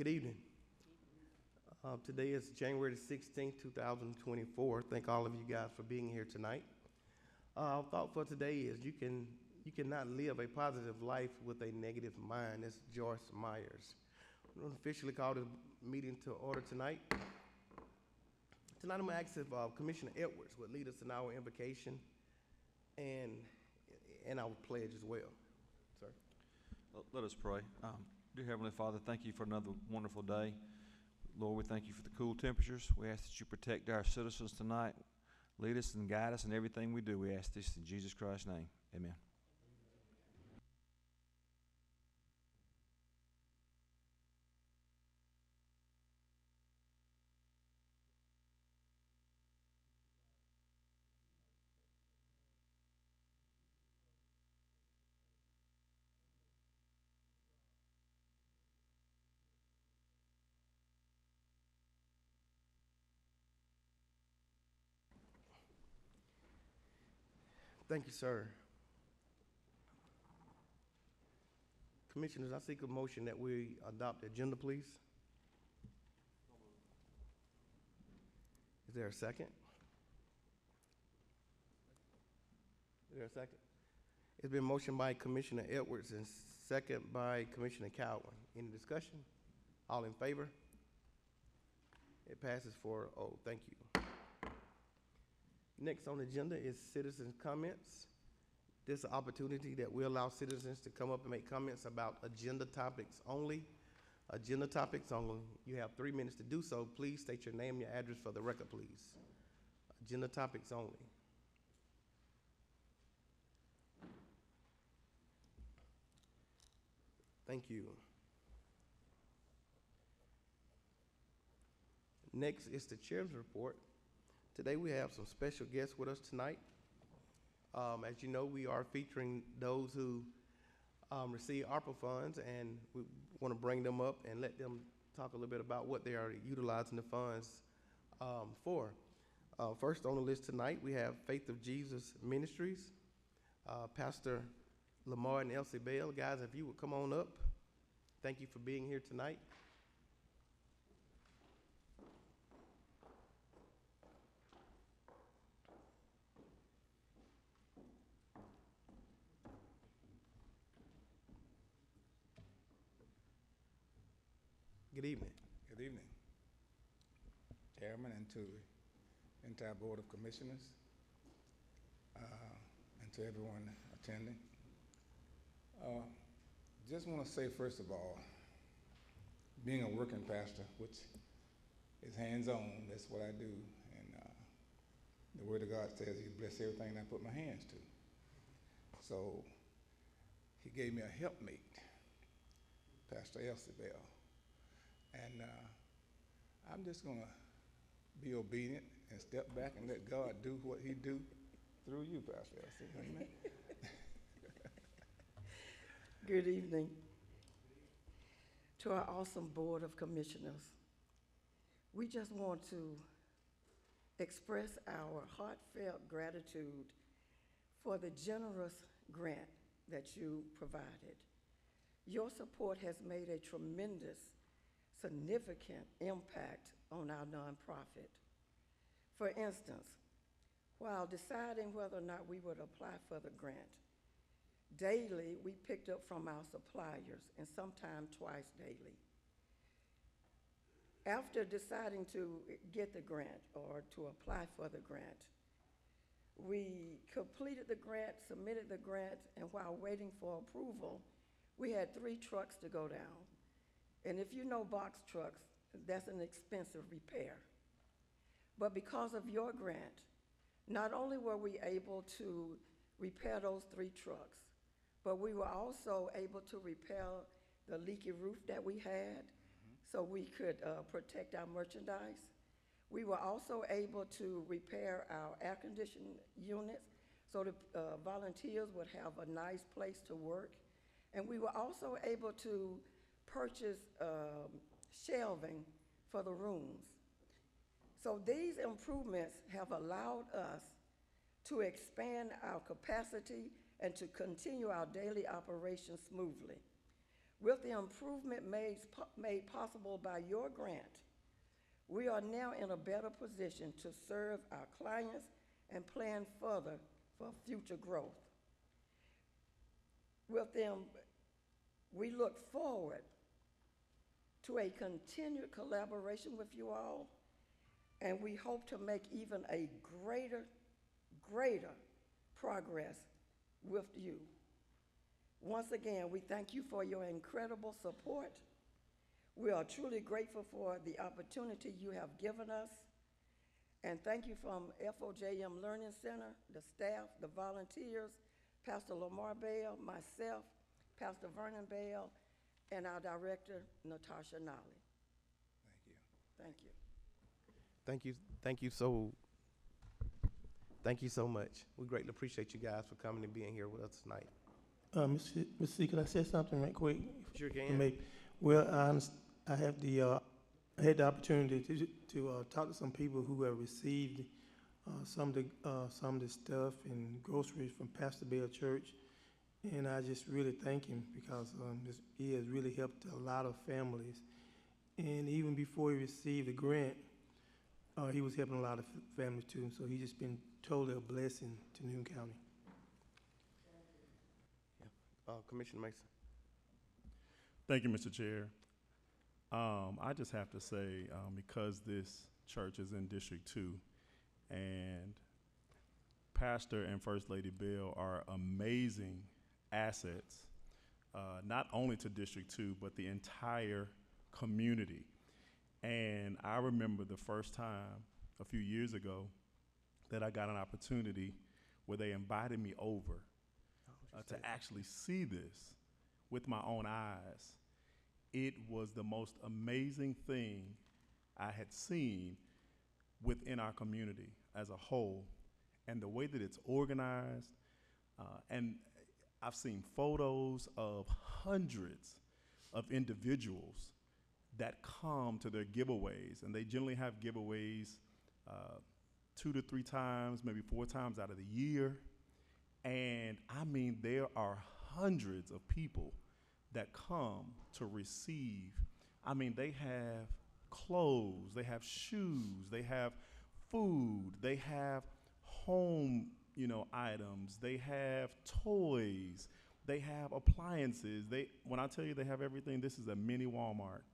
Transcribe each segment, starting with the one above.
Good evening. Today is January 16th, 2024. Thank all of you guys for being here tonight. Our thought for today is you cannot live a positive life with a negative mind. It's Joyce Myers. We're going to officially call this meeting to order tonight. Tonight I'm going to ask if Commissioner Edwards would lead us in our invocation and our pledge as well. Sir. Let us pray. Dear Heavenly Father, thank you for another wonderful day. Lord, we thank you for the cool temperatures. We ask that you protect our citizens tonight. Lead us and guide us in everything we do. We ask this in Jesus Christ's name. Amen. Thank you, sir. Commissioners, I seek a motion that we adopt the agenda, please. Is there a second? Is there a second? It's been motioned by Commissioner Edwards and second by Commissioner Cowan. Any discussion? All in favor? It passes 4-0. Thank you. Next on the agenda is citizens' comments. This is an opportunity that we allow citizens to come up and make comments about agenda topics only. Agenda topics only. You have 3 minutes to do so. Please state your name and your address for the record, please. Agenda topics only. Thank you. Next is the chair's report. Today we have some special guests with us tonight. As you know, we are featuring those who receive ARPA funds, and we want to bring them up and let them talk a little bit about what they are utilizing the funds for. First on the list tonight, we have Faith of Jesus Ministries, Pastor Lamar and Elsie Bell. Guys, if you would come on up. Thank you for being here tonight. Good evening. Good evening, Chairman, and to the entire Board of Commissioners, and to everyone attending. Just want to say, first of all, being a working pastor, which is hands-on, that's what I do, and the Word of God says He bless everything I put my hands to. So He gave me a helpmate, Pastor Elsie Bell. And I'm just going to be obedient and step back and let God do what He do through you, Pastor Elsie. Amen. Good evening to our awesome Board of Commissioners. We just want to express our heartfelt gratitude for the generous grant that you provided. Your support has made a tremendous significant impact on our nonprofit. For instance, while deciding whether or not we would apply for the grant, daily we picked up from our suppliers, and sometimes twice daily. After deciding to get the grant or to apply for the grant, we completed the grant, submitted the grant, and while waiting for approval, we had 3 trucks to go down. And if you know box trucks, that's an expensive repair. But because of your grant, not only were we able to repair those 3 trucks, but we were also able to repair the leaky roof that we had so we could protect our merchandise. We were also able to repair our air conditioning units so the volunteers would have a nice place to work. And we were also able to purchase shelving for the rooms. So these improvements have allowed us to expand our capacity and to continue our daily operations smoothly. With the improvement made possible by your grant, we are now in a better position to serve our clients and plan further for future growth. With them, we look forward to a continued collaboration with you all, and we hope to make even a greater progress with you. Once again, we thank you for your incredible support. We are truly grateful for the opportunity you have given us. And thank you from FOJM Learning Center, the staff, the volunteers, Pastor Lamar Bell, myself, Pastor Vernon Bell, and our director, Natasha Nolly. Thank you. Thank you. Thank you so much. We greatly appreciate you guys for coming and being here with us tonight. Mr. C, could I say something right quick? Sure You can. may- Well, I had the opportunity to talk to some people who have received some of the stuff and groceries from Pastor Bell Church, and I just really thank him because he has really helped a lot of families. And even before he received the grant, he was helping a lot of families too. So he's just been totally a blessing to Newton County. Commissioner Mason. Thank you, Mr. Chair. I just have to say, because this church is in District 2, and Pastor and First Lady Bell are amazing assets, not only to District 2, but the entire community. And I remember the first time, a few years ago, that I got an opportunity where they invited me over to actually see this with my own eyes. It was the most amazing thing I had seen within our community as a whole, and the way that it's organized, and I've seen photos of hundreds of individuals that come to their giveaways, and they generally have giveaways 2 to 3 times, maybe 4 times out of the year. And I mean, there are hundreds of people that come to receive. I mean, they have clothes, they have shoes, they have food, they have home, items, they have toys, they have appliances. When I tell you they have everything, this is a mini Walmart.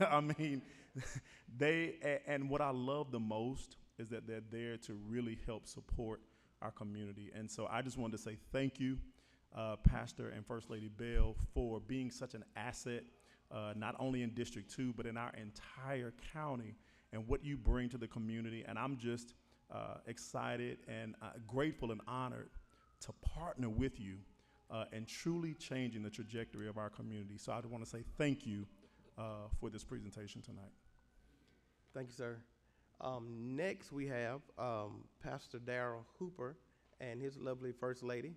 I mean, and what I love the most is that they're there to really help support our community. And so I just wanted to say thank you, Pastor and First Lady Bell, for being such an asset, not only in District 2, but in our entire county, and what you bring to the community. And I'm just excited and grateful and honored to partner with you in truly changing the trajectory of our community. So I just want to say thank you for this presentation tonight. Thank you, sir. Next, we have Pastor Darrell Hooper and his lovely First Lady.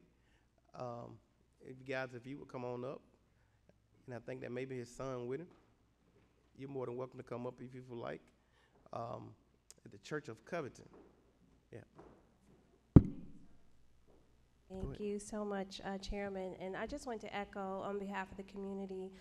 If you would come on up, and I think that maybe his son with him. You're more than welcome to come up if you would like. At the Church of Covington. Yeah. Thank you so much, Chairman. And I just want to echo on behalf of the community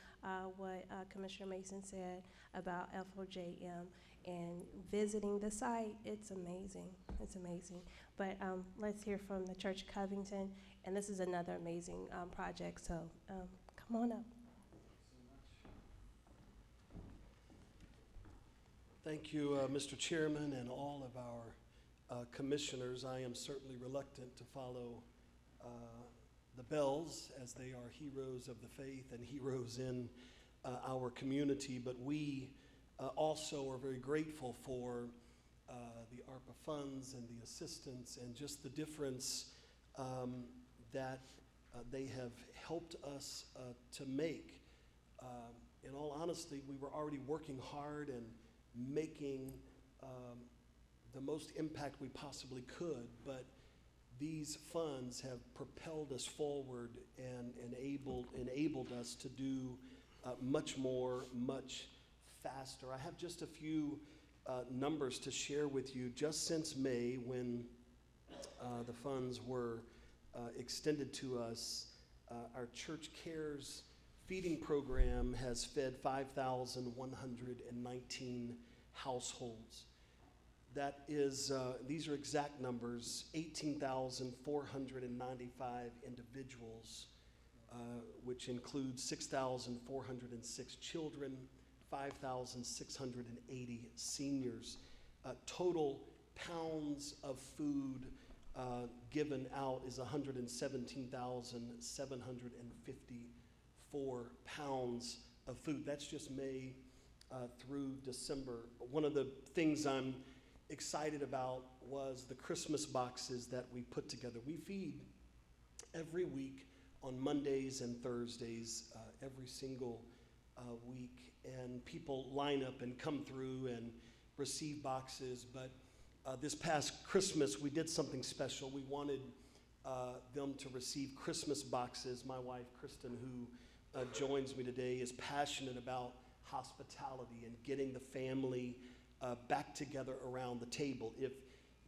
what Commissioner Mason said about FOJM and visiting the site. It's amazing. It's amazing. But let's hear from the Church of Covington. And this is another amazing project. So come on up. Thank you, Mr. Chairman, and all of our commissioners. I am certainly reluctant to follow the Bells, as they are heroes of the faith and heroes in our community, but we also are very grateful for the ARPA funds and the assistance and just the difference that they have helped us to make. In all honesty, we were already working hard and making the most impact we possibly could, but these funds have propelled us forward and enabled us to do much more, much faster. I have just a few numbers to share with you. Just since May, when the funds were extended to us, our Church Cares feeding program has fed 5,119 households. That is, these are exact numbers, 18,495 individuals, which includes 6,406 children, 5,680 seniors. Total pounds of food given out is 117,754 pounds of food. That's just May through December. One of the things I'm excited about was the Christmas boxes that we put together. We feed every week on Mondays and Thursdays, every single week, and people line up and come through and receive boxes. But this past Christmas, we did something special. We wanted them to receive Christmas boxes. My wife, Kristen, who joins me today, is passionate about hospitality and getting the family back together around the table. If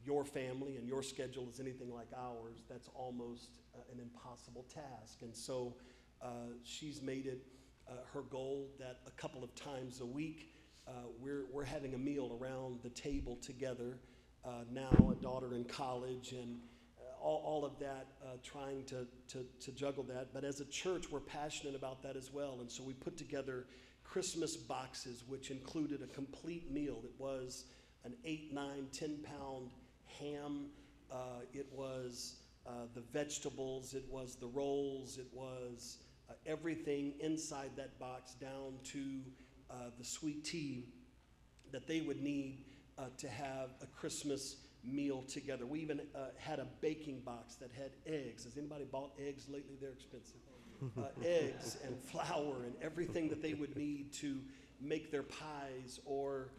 your family and your schedule is anything like ours, that's almost an impossible task. And so she's made it her goal that a couple of times a week we're having a meal around the table together. Now a daughter in college and all of that, trying to juggle that. But as a church, we're passionate about that as well. And so we put together Christmas boxes, which included a complete meal. It was an 8, 9, 10-pound ham. It was the vegetables. It was the rolls. It was everything inside that box, down to the sweet tea that they would need to have a Christmas meal together. We even had a baking box that had eggs. Has anybody bought eggs lately? They're expensive. Eggs and flour and everything that they would need to make their pies or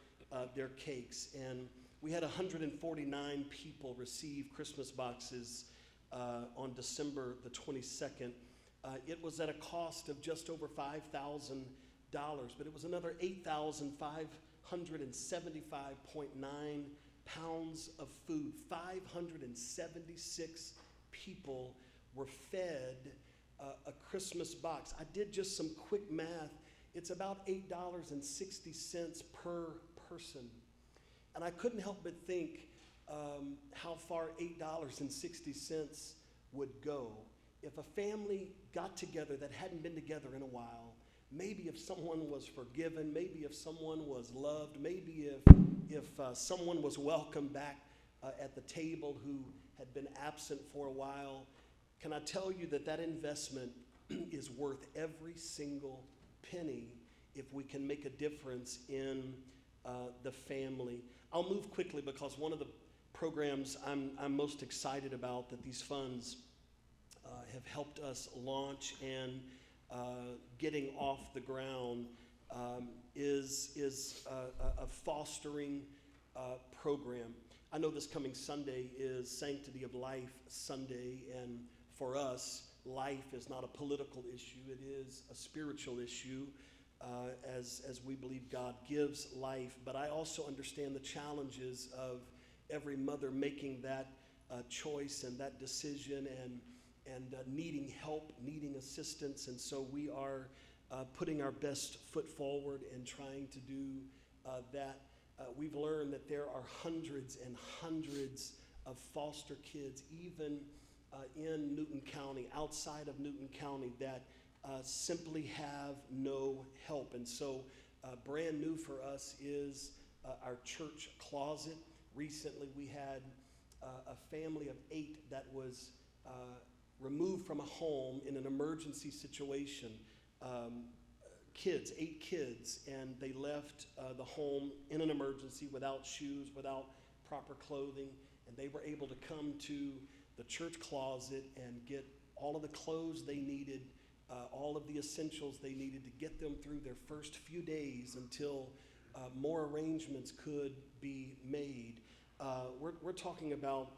their cakes. And we had 149 people receive Christmas boxes on December the 22nd. It was at a cost of just over $5,000, but it was another 8,575.9 pounds of food. 576 people were fed a Christmas box. I did just some quick math. It's about $8.60 per person. And I couldn't help but think how far $8.60 would go. If a family got together that hadn't been together in a while, maybe if someone was forgiven, maybe if someone was loved, maybe if someone was welcomed back at the table who had been absent for a while, can I tell you that that investment is worth every single penny if we can make a difference in the family. I'll move quickly because one of the programs I'm most excited about that these funds have helped us launch and getting off the ground is a fostering program. I know this coming Sunday is Sanctity of Life Sunday, and for us, life is not a political issue. It is a spiritual issue, as we believe God gives life. But I also understand the challenges of every mother making that choice and that decision and needing help, needing assistance. And so we are putting our best foot forward and trying to do that. We've learned that there are hundreds and hundreds of foster kids, even in Newton County, outside of Newton County, that simply have no help. And so brand new for us is our church closet. Recently we had a family of 8 that was removed from a home in an emergency situation. 8 kids, and they left the home in an emergency without shoes, without proper clothing, and they were able to come to the church closet and get all of the clothes they needed, all of the essentials they needed to get them through their first few days until more arrangements could be made. We're talking about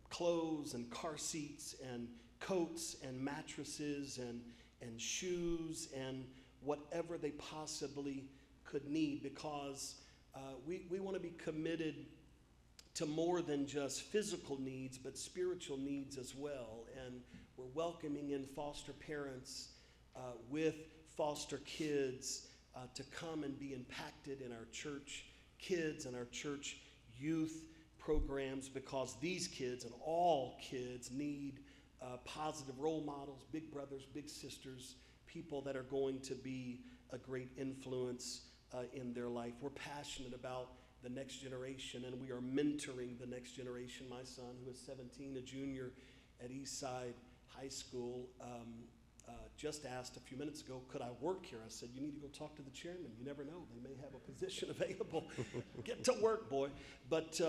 clothes and car seats and coats and mattresses and shoes and whatever they possibly could need, because we want to be committed to more than just physical needs, but spiritual needs as well. And we're welcoming in foster parents with foster kids to come and be impacted in our church kids and our church youth programs, because these kids and all kids need positive role models, big brothers, big sisters, people that are going to be a great influence in their life. We're passionate about the next generation, and we are mentoring the next generation. My son, who is 17, a junior at Eastside High School, just asked a few minutes ago, could I work here? I said, you need to go talk to the chairman. You never know. They may have a position available. Get to work, boy. But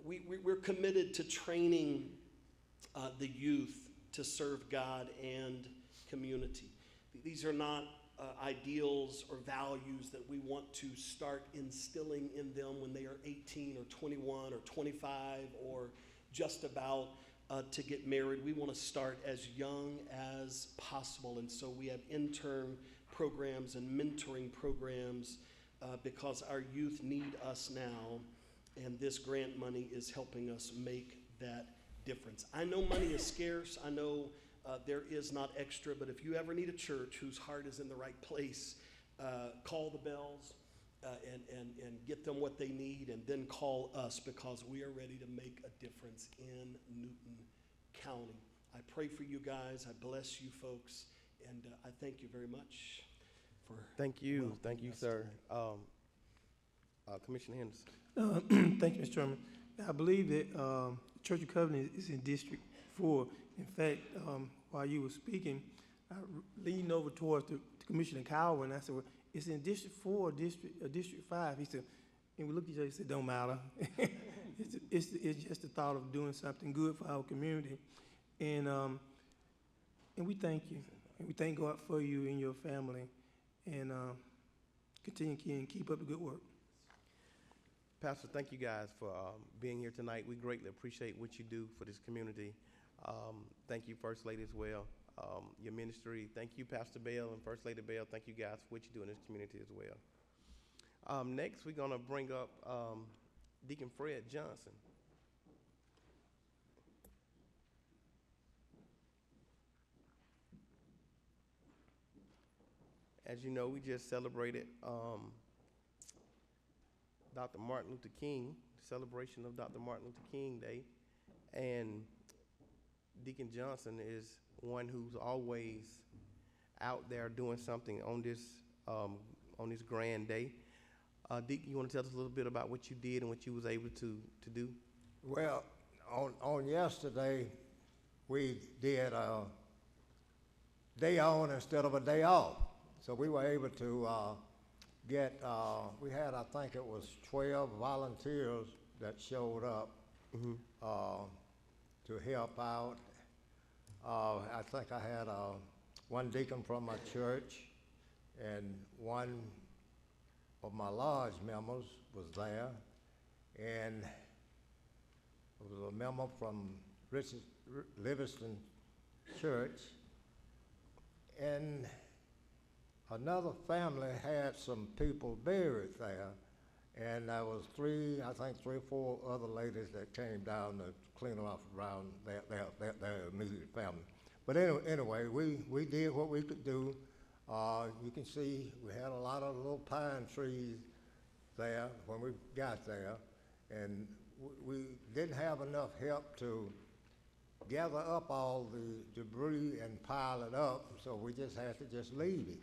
we're committed to training the youth to serve God and community. These are not ideals or values that we want to start instilling in them when they are 18 or 21 or 25 or just about to get married. We want to start as young as possible, and so we have intern programs and mentoring programs because our youth need us now, and this grant money is helping us make that difference. I know money is scarce. I know there is not extra, but if you ever need a church whose heart is in the right place, call the Bells and get them what they need, and then call us, because we are ready to make a difference in Newton County. I pray for you guys. I bless you folks, and I thank you very much for Thank you, welcoming us sir. tonight. Commissioner Henderson. Thank you, Mr. Chairman. I believe that Church of Covenant is in District 4. In fact, while you were speaking, I leaned over towards the Commissioner Cowell, and I said, well, it's in District 4 or District 5. He said, and we looked at each other and said, don't matter. It's just the thought of doing something good for our community. And we thank you. And we thank God for you and your family. And continue and keep up the good work. Pastor, thank you guys for being here tonight. We greatly appreciate what you do for this community. Thank you, First Lady, as well. Your ministry. Thank you, Pastor Bell and First Lady Bell. Thank you guys for what you do in this community as well. Next, we're going to bring up Deacon Fred Johnson. As you know, we just celebrated Dr. Martin Luther King, celebration of Dr. Martin Luther King Day, and Deacon Johnson is one who's always out there doing something on this grand day. Deacon, you want to tell us a little bit about what you did and what you was able to do? Well, on yesterday, we did a day on instead of a day off. So we were able to get, we had, I think it was 12 volunteers that showed up to help out. I think I had one deacon from my church, and one of my lodge members was there, and there was a member from Livingston Church, and another family had some people buried there, and there was I think three or four other ladies that came down to clean them up around their immediate family. But anyway, we did what we could do. You can see we had a lot of little pine trees there when we got there, and we didn't have enough help to gather up all the debris and pile it up, so we just had to just leave it.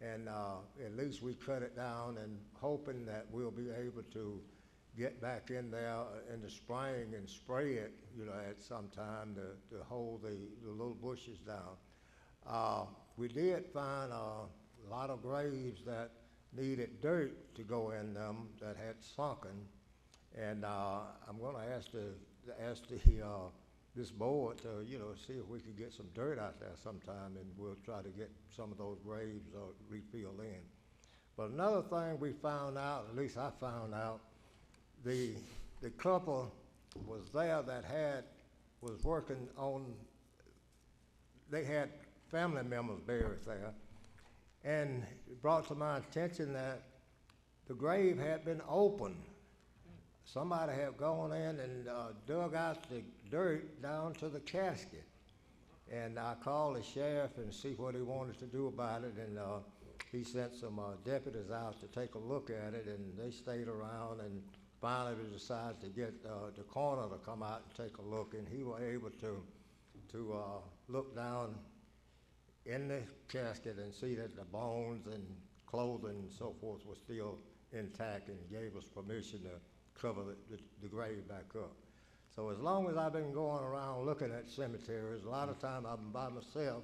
And at least we cut it down, and hoping that we'll be able to get back in there in the spring and spray it, at some time to hold the little bushes down. We did find a lot of graves that needed dirt to go in them that had sunken, and I'm going to ask this board to see if we could get some dirt out there sometime, and we'll try to get some of those graves refilled in. But another thing we found out, at least I found out, the couple was there that was working on, they had family members buried there, and it brought to my attention that the grave had been opened. Somebody had gone in and dug out the dirt down to the casket. And I called the sheriff and see what he wanted to do about it, and he sent some deputies out to take a look at it, and they stayed around, and finally we decided to get the coroner to come out and take a look, and he was able to look down in the casket and see that the bones and clothing and so forth were still intact, and gave us permission to cover the grave back up. So as long as I've been going around looking at cemeteries, a lot of time I've been by myself.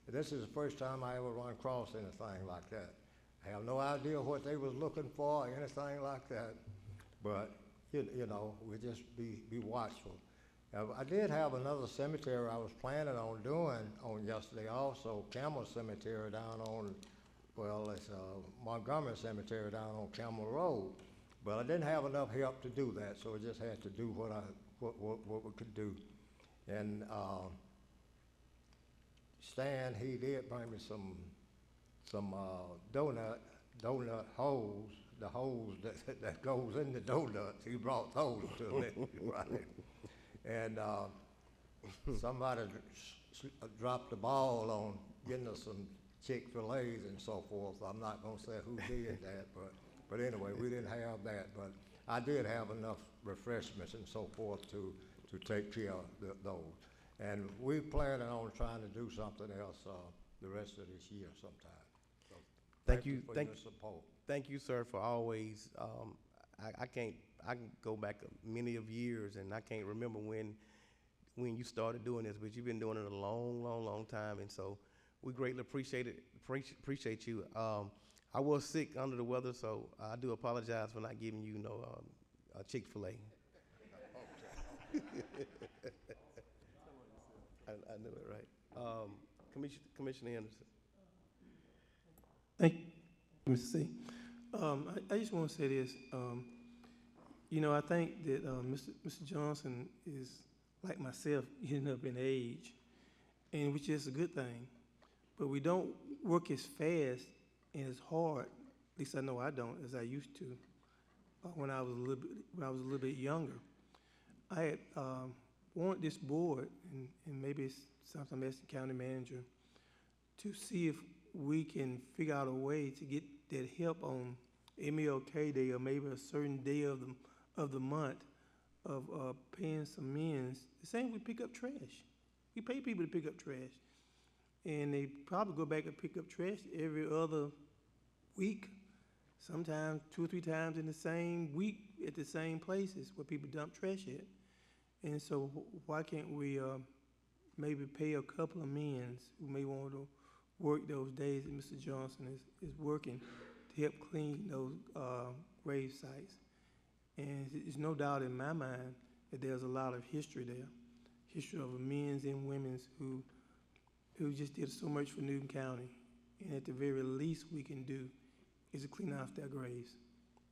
This is the first time I ever run across anything like that. I have no idea what they was looking for or anything like that, but you know, we just be watchful. I did have another cemetery I was planning on doing on yesterday also, Camel Cemetery down on, well, it's Montgomery Cemetery down on Camel Road. But I didn't have enough help to do that, so I just had to do what we could do. And Stan, he did bring me some donut holes, the holes that goes in the donuts. He brought those to me, right? And somebody dropped the ball on getting us some Chick-fil-A's and so forth. I'm not gonna say who did that, but anyway, we didn't have that. But I did have enough refreshments and so forth to take care of those. And we're planning on trying to do something else the rest of this year sometime. So thank you for your support. Thank you, sir, for always. I can go back many of years, and I can't remember when you started doing this, but you've been doing it a long time, and so we greatly appreciate it. Appreciate you. I was sick under the weather, so I do apologize for not giving you a Chick-fil-A. I knew it, right? Commissioner Henderson. Thank you, Mr. C. I just want to say this. You know, I think that Mr. Johnson is like myself, getting up in age, and which is a good thing. But we don't work as fast and as hard, at least I know I don't, as I used to when I was a little bit younger. I had wanted this board, and maybe it's something I'm asking the county manager, to see if we can figure out a way to get that help on MLK Day or maybe a certain day of the month of paying some men's. The same we pick up trash. We pay people to pick up trash. And they probably go back and pick up trash every other week, sometimes 2 or 3 times in the same week at the same places where people dump trash at. And so why can't we maybe pay a couple of men who may want to work those days that Mr. Johnson is working to help clean those grave sites? And there's no doubt in my mind that there's a lot of history there, history of men's and women's who just did so much for Newton County. And at the very least we can do is to clean off their graves.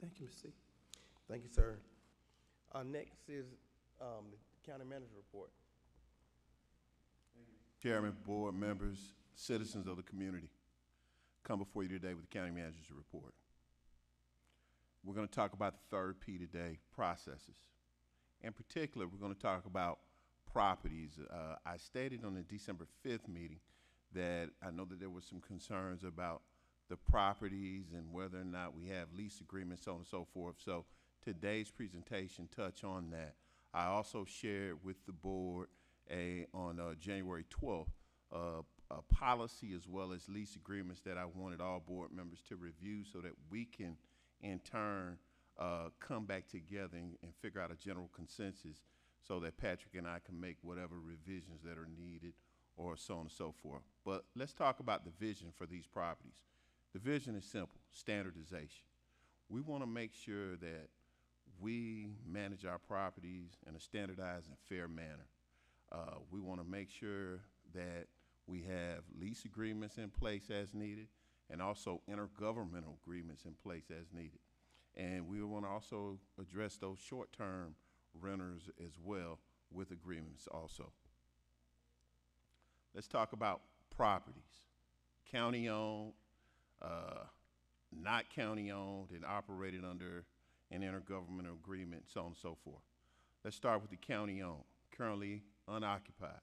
Thank you, Mr. C. Thank you, sir. Next is the county manager report. Chairman, board members, citizens of the community, come before you today with the county manager's report. We're going to talk about the third P today, processes. In particular, we're going to talk about properties. I stated on the December 5th meeting that I know that there were some concerns about the properties and whether or not we have lease agreements, so on and so forth. So today's presentation touch on that. I also shared with the board on January 12th a policy as well as lease agreements that I wanted all board members to review so that we can in turn come back together and figure out a general consensus so that Patrick and I can make whatever revisions that are needed or so on and so forth. But let's talk about the vision for these properties. The vision is simple, standardization. We want to make sure that we manage our properties in a standardized and fair manner. We want to make sure that we have lease agreements in place as needed and also intergovernmental agreements in place as needed. And we want to also address those short-term renters as well with agreements also. Let's talk about properties. County-owned, not county-owned, and operated under an intergovernmental agreement, so on and so forth. Let's start with the county-owned, currently unoccupied.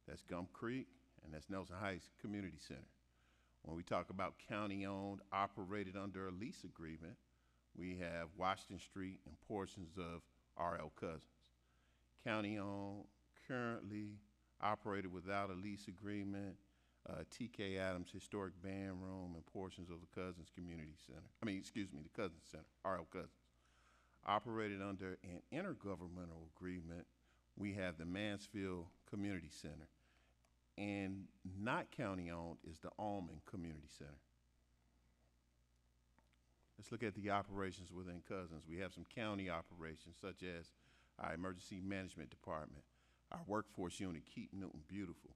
That's Gum Creek, and that's Nelson Heights Community Center. When we talk about county-owned, operated under a lease agreement, we have Washington Street and portions of R.L. Cousins. County-owned, currently operated without a lease agreement, T.K. Adams Historic Band Room and portions of the Cousins Community Center. The Cousins Center, R.L. Cousins. Operated under an intergovernmental agreement, we have the Mansfield Community Center. And not county-owned is the Almond Community Center. Let's look at the operations within Cousins. We have some county operations, such as our Emergency Management Department, our workforce unit, Keep Newton Beautiful.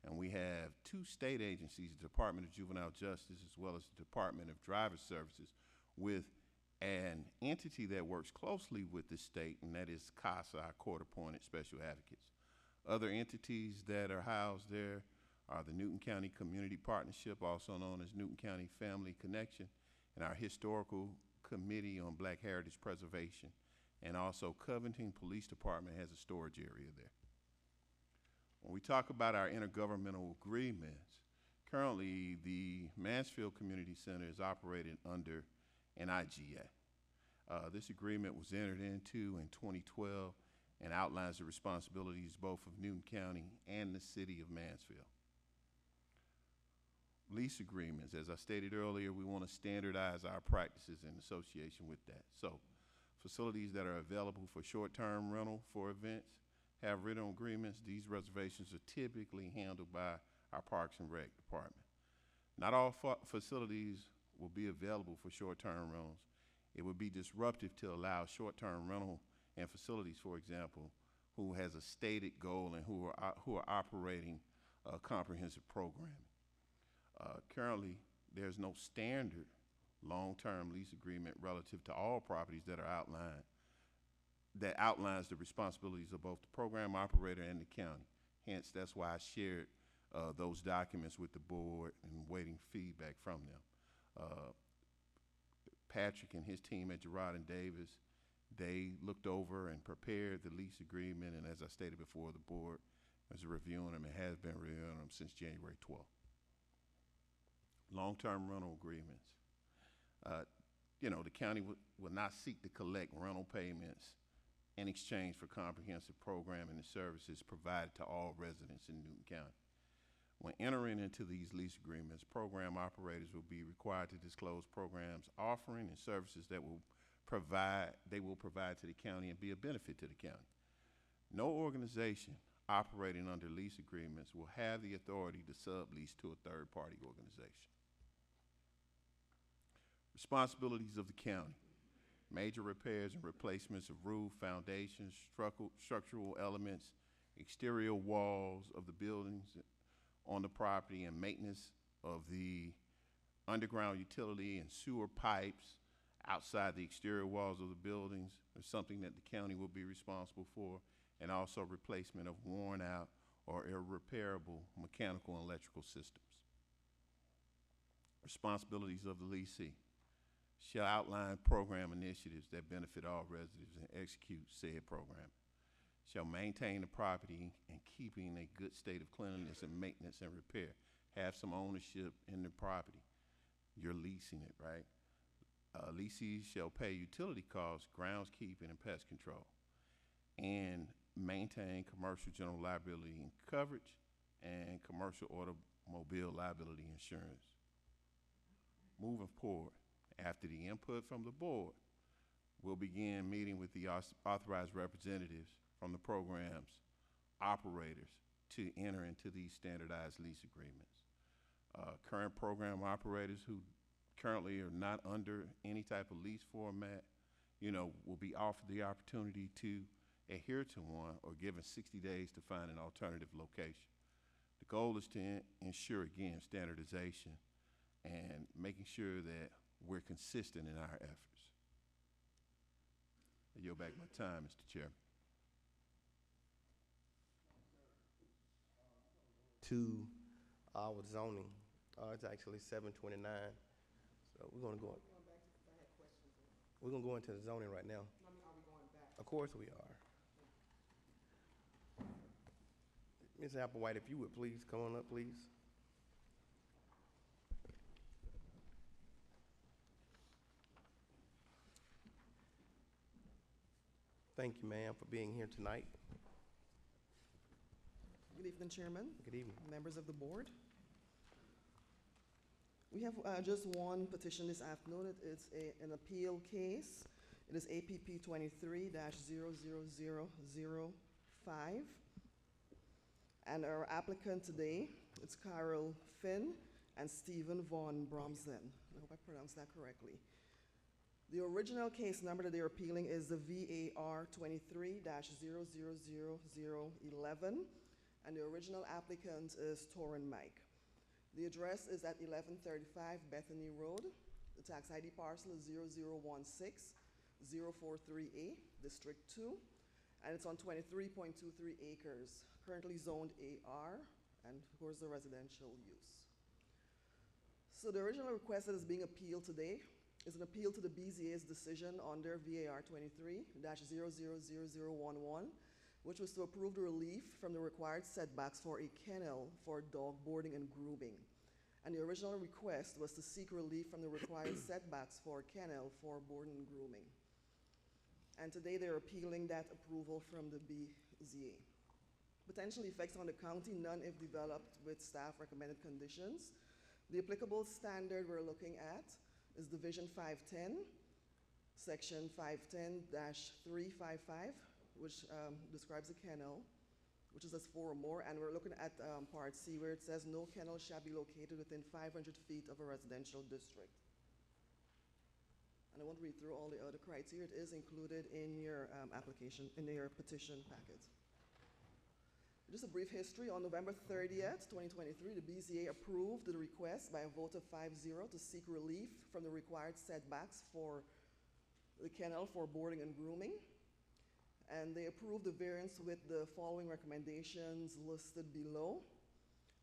And we have two state agencies, the Department of Juvenile Justice as well as the Department of Driver Services, with an entity that works closely with the state, and that is CASA, our court-appointed special advocates. Other entities that are housed there are the Newton County Community Partnership, also known as Newton County Family Connection, and our Historical Committee on Black Heritage Preservation, and also Covington Police Department has a storage area there. When we talk about our intergovernmental agreements, currently the Mansfield Community Center is operated under an IGA. This agreement was entered into in 2012 and outlines the responsibilities both of Newton County and the city of Mansfield. Lease agreements, as I stated earlier, we want to standardize our practices in association with that. So facilities that are available for short-term rental for events have written agreements. These reservations are typically handled by our Parks and Rec department. Not all facilities will be available for short-term rentals. It would be disruptive to allow short-term rental and facilities, for example, who has a stated goal and who are operating comprehensive programming. Currently, there's no standard long-term lease agreement relative to all properties that are outlined that outlines the responsibilities of both the program operator and the county. Hence, that's why I shared those documents with the board and waiting feedback from them. Patrick and his team at Gerard and Davis, they looked over and prepared the lease agreement, and as I stated before, the board is reviewing them and has been reviewing them since January 12th. Long-term rental agreements. The county will not seek to collect rental payments in exchange for comprehensive programming and services provided to all residents in Newton County. When entering into these lease agreements, program operators will be required to disclose programs offering and services that they will provide to the county and be a benefit to the county. No organization operating under lease agreements will have the authority to sublease to a third-party organization. Responsibilities of the county. Major repairs and replacements of roof, foundations, structural elements, exterior walls of the buildings on the property, and maintenance of the underground utility and sewer pipes outside the exterior walls of the buildings is something that the county will be responsible for, and also replacement of worn out or irreparable mechanical and electrical systems. Responsibilities of the lessee. Shall outline program initiatives that benefit all residents and execute said program. Shall maintain the property and keeping a good state of cleanliness and maintenance and repair. Have some ownership in the property. You're leasing it, right? Lessees shall pay utility costs, groundskeeping, and pest control, and maintain commercial general liability coverage and commercial automobile liability insurance. Moving forward, after the input from the board, we'll begin meeting with the authorized representatives from the program's operators to enter into these standardized lease agreements. Current program operators who currently are not under any type of lease format, will be offered the opportunity to adhere to one or given 60 days to find an alternative location. The goal is to ensure, again, standardization and making sure that we're consistent in our efforts. I yield back my time, Mr. Chairman. To our zoning, it's actually 7:29, so we're gonna go. We're gonna go into the zoning right now. Of course we are. Ms. Applewhite, if you would please come on up, please. Thank you, ma'am, for being here tonight. Good evening, Chairman, Good evening. members of the board. We have just one petition this afternoon. It's an appeal case. It is APP 23-00005. And our applicant today, it's Carol Finn and Stephen Von Bromsen. I hope I pronounced that correctly. The original case number that they're appealing is the VAR 23-00011, and the original applicant is Torin Mike. The address is at 1135 Bethany Road. The tax ID parcel is 0016043A, District 2, and it's on 23.23 acres, currently zoned AR, and of course the residential use. So the original request that is being appealed today is an appeal to the BZA's decision under VAR 23-000011, which was to approve the relief from the required setbacks for a kennel for dog boarding and grooming. And the original request was to seek relief from the required setbacks for a kennel for boarding and grooming. And today they're appealing that approval from the BZA. Potential effects on the county, none if developed with staff recommended conditions. The applicable standard we're looking at is Division 510, Section 510-355, which describes a kennel, which is as 4 or more, and we're looking at Part C, where it says no kennel shall be located within 500 feet of a residential district. And I won't read through all the other criteria. It is included in your application, in your petition packet. Just a brief history. On November 30th, 2023, the BZA approved the request by a vote of 5-0 to seek relief from the required setbacks for the kennel for boarding and grooming. And they approved the variance with the following recommendations listed below.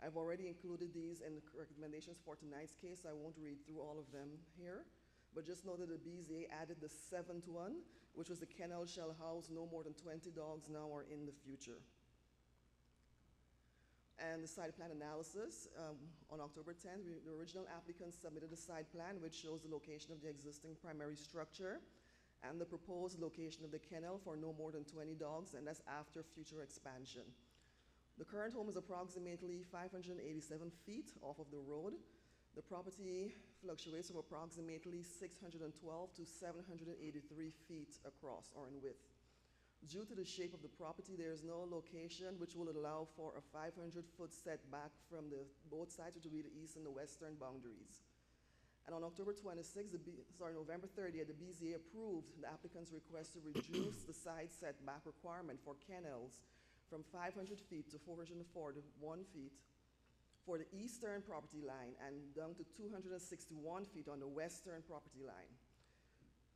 I've already included these in the recommendations for tonight's case. I won't read through all of them here, but just know that the BZA added the 7th one, which was the kennel shall house no more than 20 dogs now or in the future. And the site plan analysis, on October 10th, the original applicant submitted a site plan which shows the location of the existing primary structure and the proposed location of the kennel for no more than 20 dogs, and that's after future expansion. The current home is approximately 587 feet off of the road. The property fluctuates from approximately 612 to 783 feet across or in width. Due to the shape of the property, there is no location which will allow for a 500-foot setback from both sides, which will be the east and the western boundaries. And on November 30th, the BZA approved the applicant's request to reduce the side setback requirement for kennels from 500 feet to 441 feet for the eastern property line and down to 261 feet on the western property line.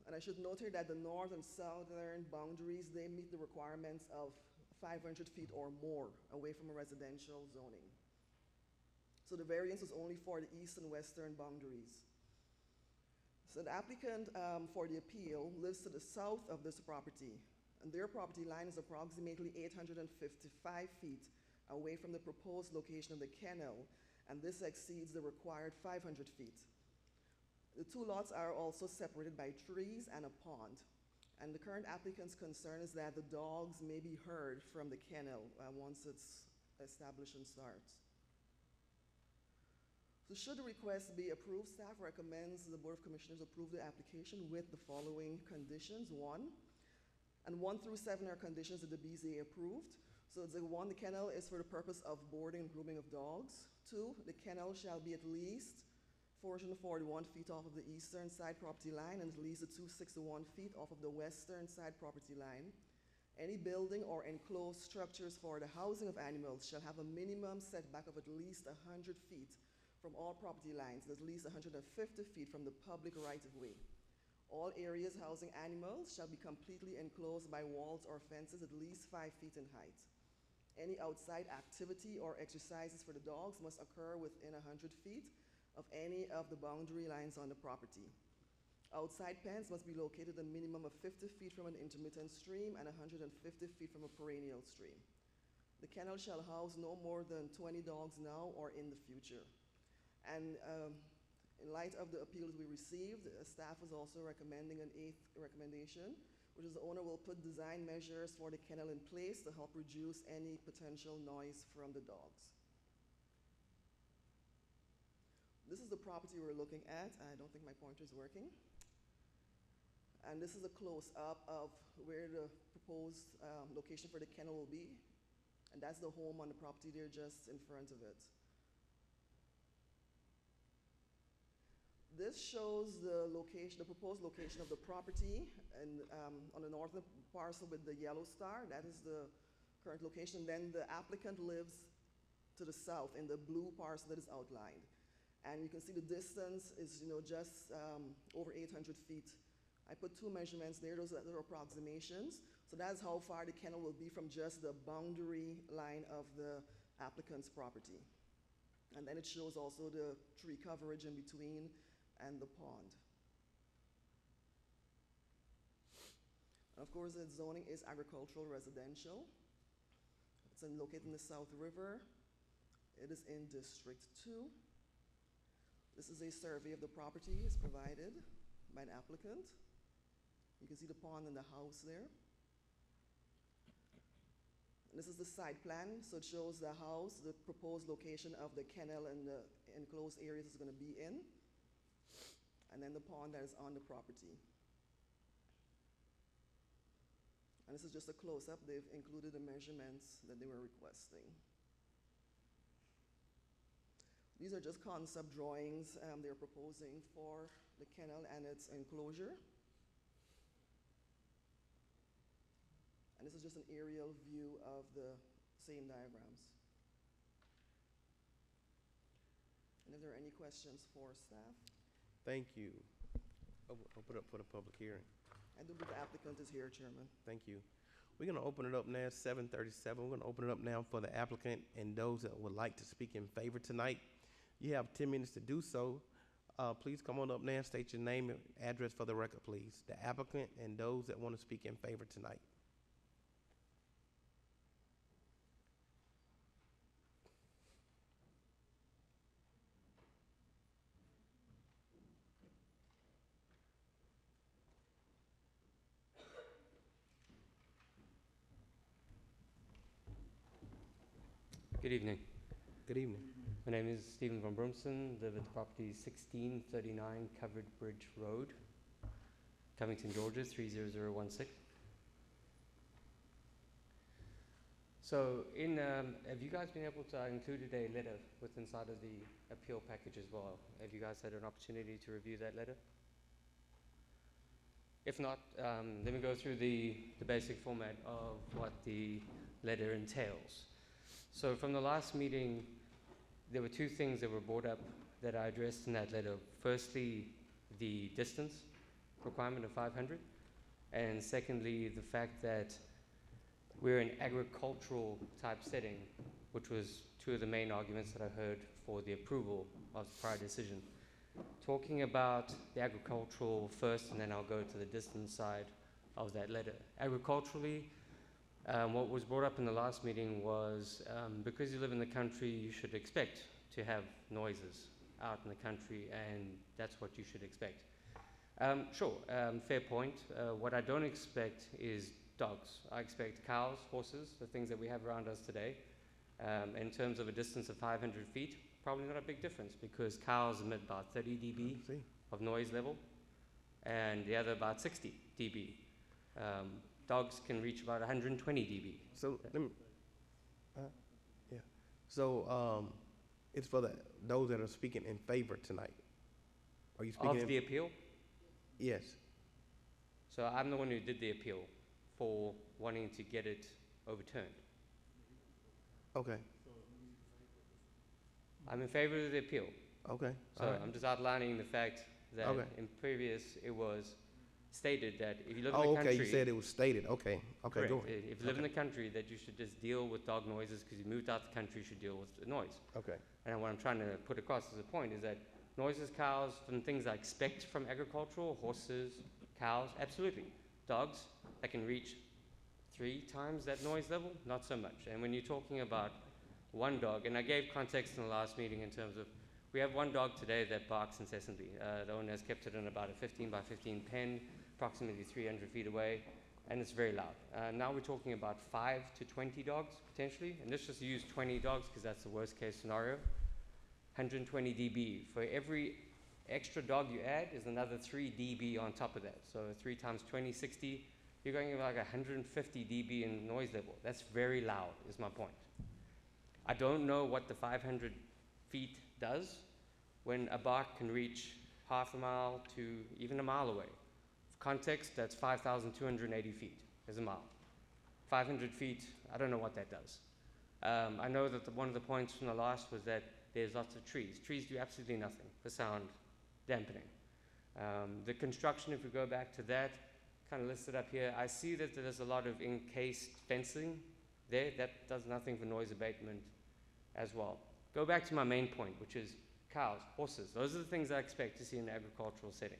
And I should note here that the north and southern boundaries, they meet the requirements of 500 feet or more away from a residential zoning. So the variance is only for the east and western boundaries. So the applicant for the appeal lives to the south of this property, and their property line is approximately 855 feet away from the proposed location of the kennel, and this exceeds the required 500 feet. The two lots are also separated by trees and a pond. And the current applicant's concern is that the dogs may be heard from the kennel once it's established and starts. So should the request be approved, staff recommends the Board of Commissioners approve the application with the following conditions. 1 through 7 are conditions that the BZA approved. So the 1, the kennel is for the purpose of boarding and grooming of dogs. 2, the kennel shall be at least 441 feet off of the eastern side property line and at least 261 feet off of the western side property line. Any building or enclosed structures for the housing of animals shall have a minimum setback of at least 100 feet from all property lines, and at least 150 feet from the public right-of-way. All areas housing animals shall be completely enclosed by walls or fences at least 5 feet in height. Any outside activity or exercises for the dogs must occur within 100 feet of any of the boundary lines on the property. Outside pens must be located a minimum of 50 feet from an intermittent stream and 150 feet from a perennial stream. The kennel shall house no more than 20 dogs now or in the future. And in light of the appeals we received, staff is also recommending an 8th recommendation, which is the owner will put design measures for the kennel in place to help reduce any potential noise from the dogs. This is the property we're looking at. I don't think my pointer is working. And this is a close-up of where the proposed location for the kennel will be. And that's the home on the property there just in front of it. This shows the location, the proposed location of the property, and on the northern parcel with the yellow star, that is the current location. Then the applicant lives to the south in the blue parcel that is outlined. And you can see the distance is, just over 800 feet. I put 2 measurements there, those are approximations. So that's how far the kennel will be from just the boundary line of the applicant's property. And then it shows also the tree coverage in between and the pond. And of course, the zoning is agricultural residential. It's located in the South River. It is in District 2. This is a survey of the property is provided by an applicant. You can see the pond and the house there. And this is the site plan, so it shows the house, the proposed location of the kennel and the enclosed areas it's going to be in, and then the pond that is on the property. And this is just a close-up. They've included the measurements that they were requesting. These are just concept drawings they're proposing for the kennel and its enclosure. And this is just an aerial view of the same diagrams. And if there are any questions for staff? Thank you. Open up for the public hearing. I do believe the applicant is here, Chairman. Thank you. We're going to open it up now, 7:37. We're going to open it up now for the applicant and those that would like to speak in favor tonight. You have 10 minutes to do so. Please come on up now, state your name and address for the record, please. The applicant and those that want to speak in favor tonight. Good evening. Good evening. My name is Stephen von Brumson, live at property 1639 Covered Bridge Road, Covington, Georgia 30016. So have you guys been able to include a letter with inside of the appeal package as well? Have you guys had an opportunity to review that letter? If not, let me go through the basic format of what the letter entails. So from the last meeting, there were 2 things that were brought up that I addressed in that letter. Firstly, the distance requirement of 500, and secondly, the fact that we're an agricultural type setting, which was 2 of the main arguments that I heard for the approval of the prior decision. Talking about the agricultural first, and then I'll go to the distance side of that letter. Agriculturally, what was brought up in the last meeting was because you live in the country, you should expect to have noises out in the country, and that's what you should expect. Sure, fair point. What I don't expect is dogs. I expect cows, horses, the things that we have around us today. In terms of a distance of 500 feet, probably not a big difference because cows emit about 30 dB of noise level, and the other about 60 dB. Dogs can reach about 120 dB. So let me, yeah. So it's for those that are speaking in favor tonight. Are you speaking of the appeal? Yes. So I'm the one who did the appeal for wanting to get it overturned. Okay. I'm in favor of the appeal. Okay. So I'm just outlining the fact that in previous it was stated that if you live in the country... okay, you said it was stated. Okay, correct. Go ahead. If you live in the country, that you should just deal with dog noises because you moved out the country, you should deal with the noise. Okay. And what I'm trying to put across as a point is that noises, cows, and things I expect from agricultural, horses, cows, absolutely. Dogs that can reach 3 times that noise level, not so much. And when you're talking about one dog, and I gave context in the last meeting in terms of, we have one dog today that barks incessantly. The owner has kept it in about a 15 by 15 pen, approximately 300 feet away, and it's very loud. Now we're talking about 5 to 20 dogs, potentially, and let's just use 20 dogs because that's the worst case scenario. 120 dB. For every extra dog you add is another 3 dB on top of that. So 3 times 20, 60, you're going like 150 dB in noise level. That's very loud, is my point. I don't know what the 500 feet does when a bark can reach half a mile to even a mile away. For context, that's 5,280 feet is a mile. 500 feet, I don't know what that does. I know that one of the points from the last was that there's lots of trees. Trees do absolutely nothing for sound dampening. The construction, if we go back to that, kind of listed up here, I see that there's a lot of encased fencing there. That does nothing for noise abatement as well. Go back to my main point, which is cows, horses. Those are the things I expect to see in an agricultural setting.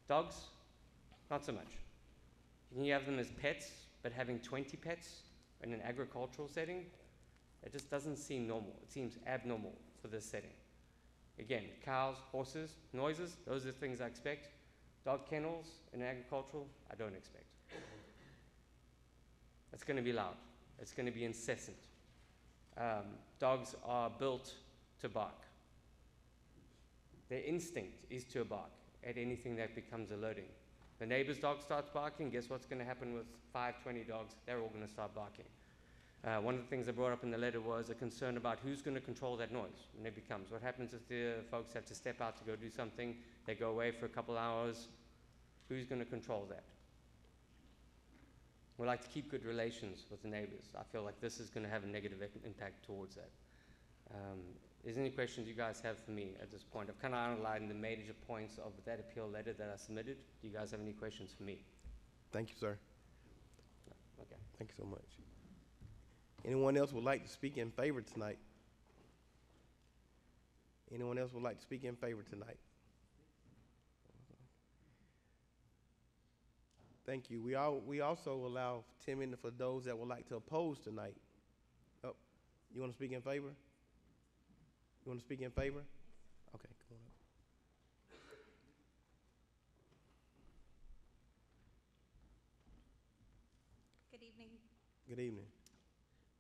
Dogs, not so much. Can you have them as pets, but having 20 pets in an agricultural setting, it just doesn't seem normal. It seems abnormal for this setting. Again, cows, horses, noises, those are the things I expect. Dog kennels in agricultural, I don't expect. It's going to be loud. It's going to be incessant. Dogs are built to bark. Their instinct is to bark at anything that becomes alerting. The neighbor's dog starts barking, guess what's going to happen with 5, 20 dogs? They're all going to start barking. One of the things I brought up in the letter was a concern about who's going to control that noise when it becomes. What happens if the folks have to step out to go do something, they go away for a couple hours, who's going to control that? We like to keep good relations with the neighbors. I feel like this is going to have a negative impact towards that. Is there any questions you guys have for me at this point? I've kind of outlined the major points of that appeal letter that I submitted. Do you guys have any questions for me? Thank you, sir. Okay. Thank you so much. Anyone else would like to speak in favor tonight? Anyone else would like to speak in favor tonight? Thank you. We also allow 10 minutes for those that would like to oppose tonight. Oh, you want to speak in favor? You want to speak in favor? Okay, come on up. Good evening. Good evening.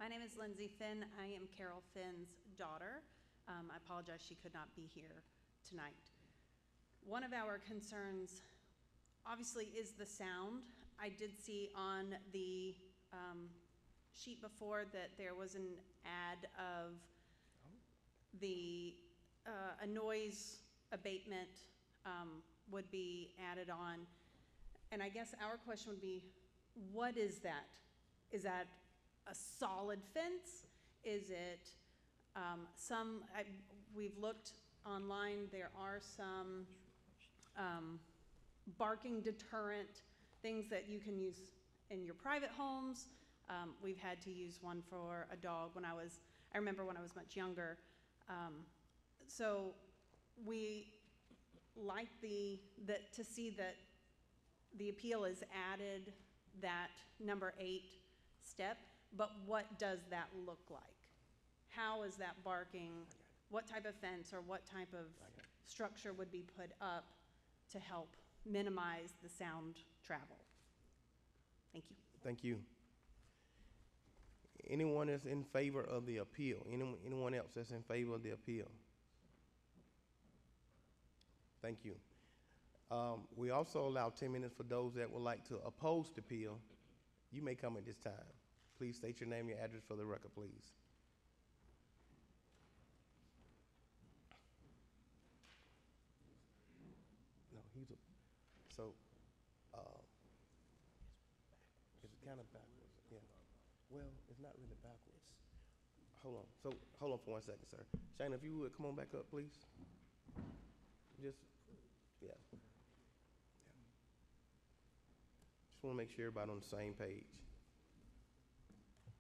My name is Lindsay Finn. I am Carol Finn's daughter. I apologize she could not be here tonight. One of our concerns obviously is the sound. I did see on the sheet before that there was an ad of a noise abatement would be added on. And I guess our question would be, what is that? Is that a solid fence? Is it we've looked online, there are some barking deterrent things that you can use in your private homes. We've had to use one for a dog I remember when I was much younger. So we like to see that the appeal is added that number 8 step, but what does that look like? How is that barking? What type of fence or what type of structure would be put up to help minimize the sound travel? Thank you. Thank you. Anyone that's in favor of the appeal? Anyone else that's in favor of the appeal? Thank you. We also allow 10 minutes for those that would like to oppose the appeal. You may come at this time. Please state your name and your address for the record, please. No, it's kind of backwards, yeah. Well, it's not really backwards. Hold on. So, hold on for 1 second, sir. Shana, if you would come on back up, please. Just, yeah. Just want to make sure everybody on the same page.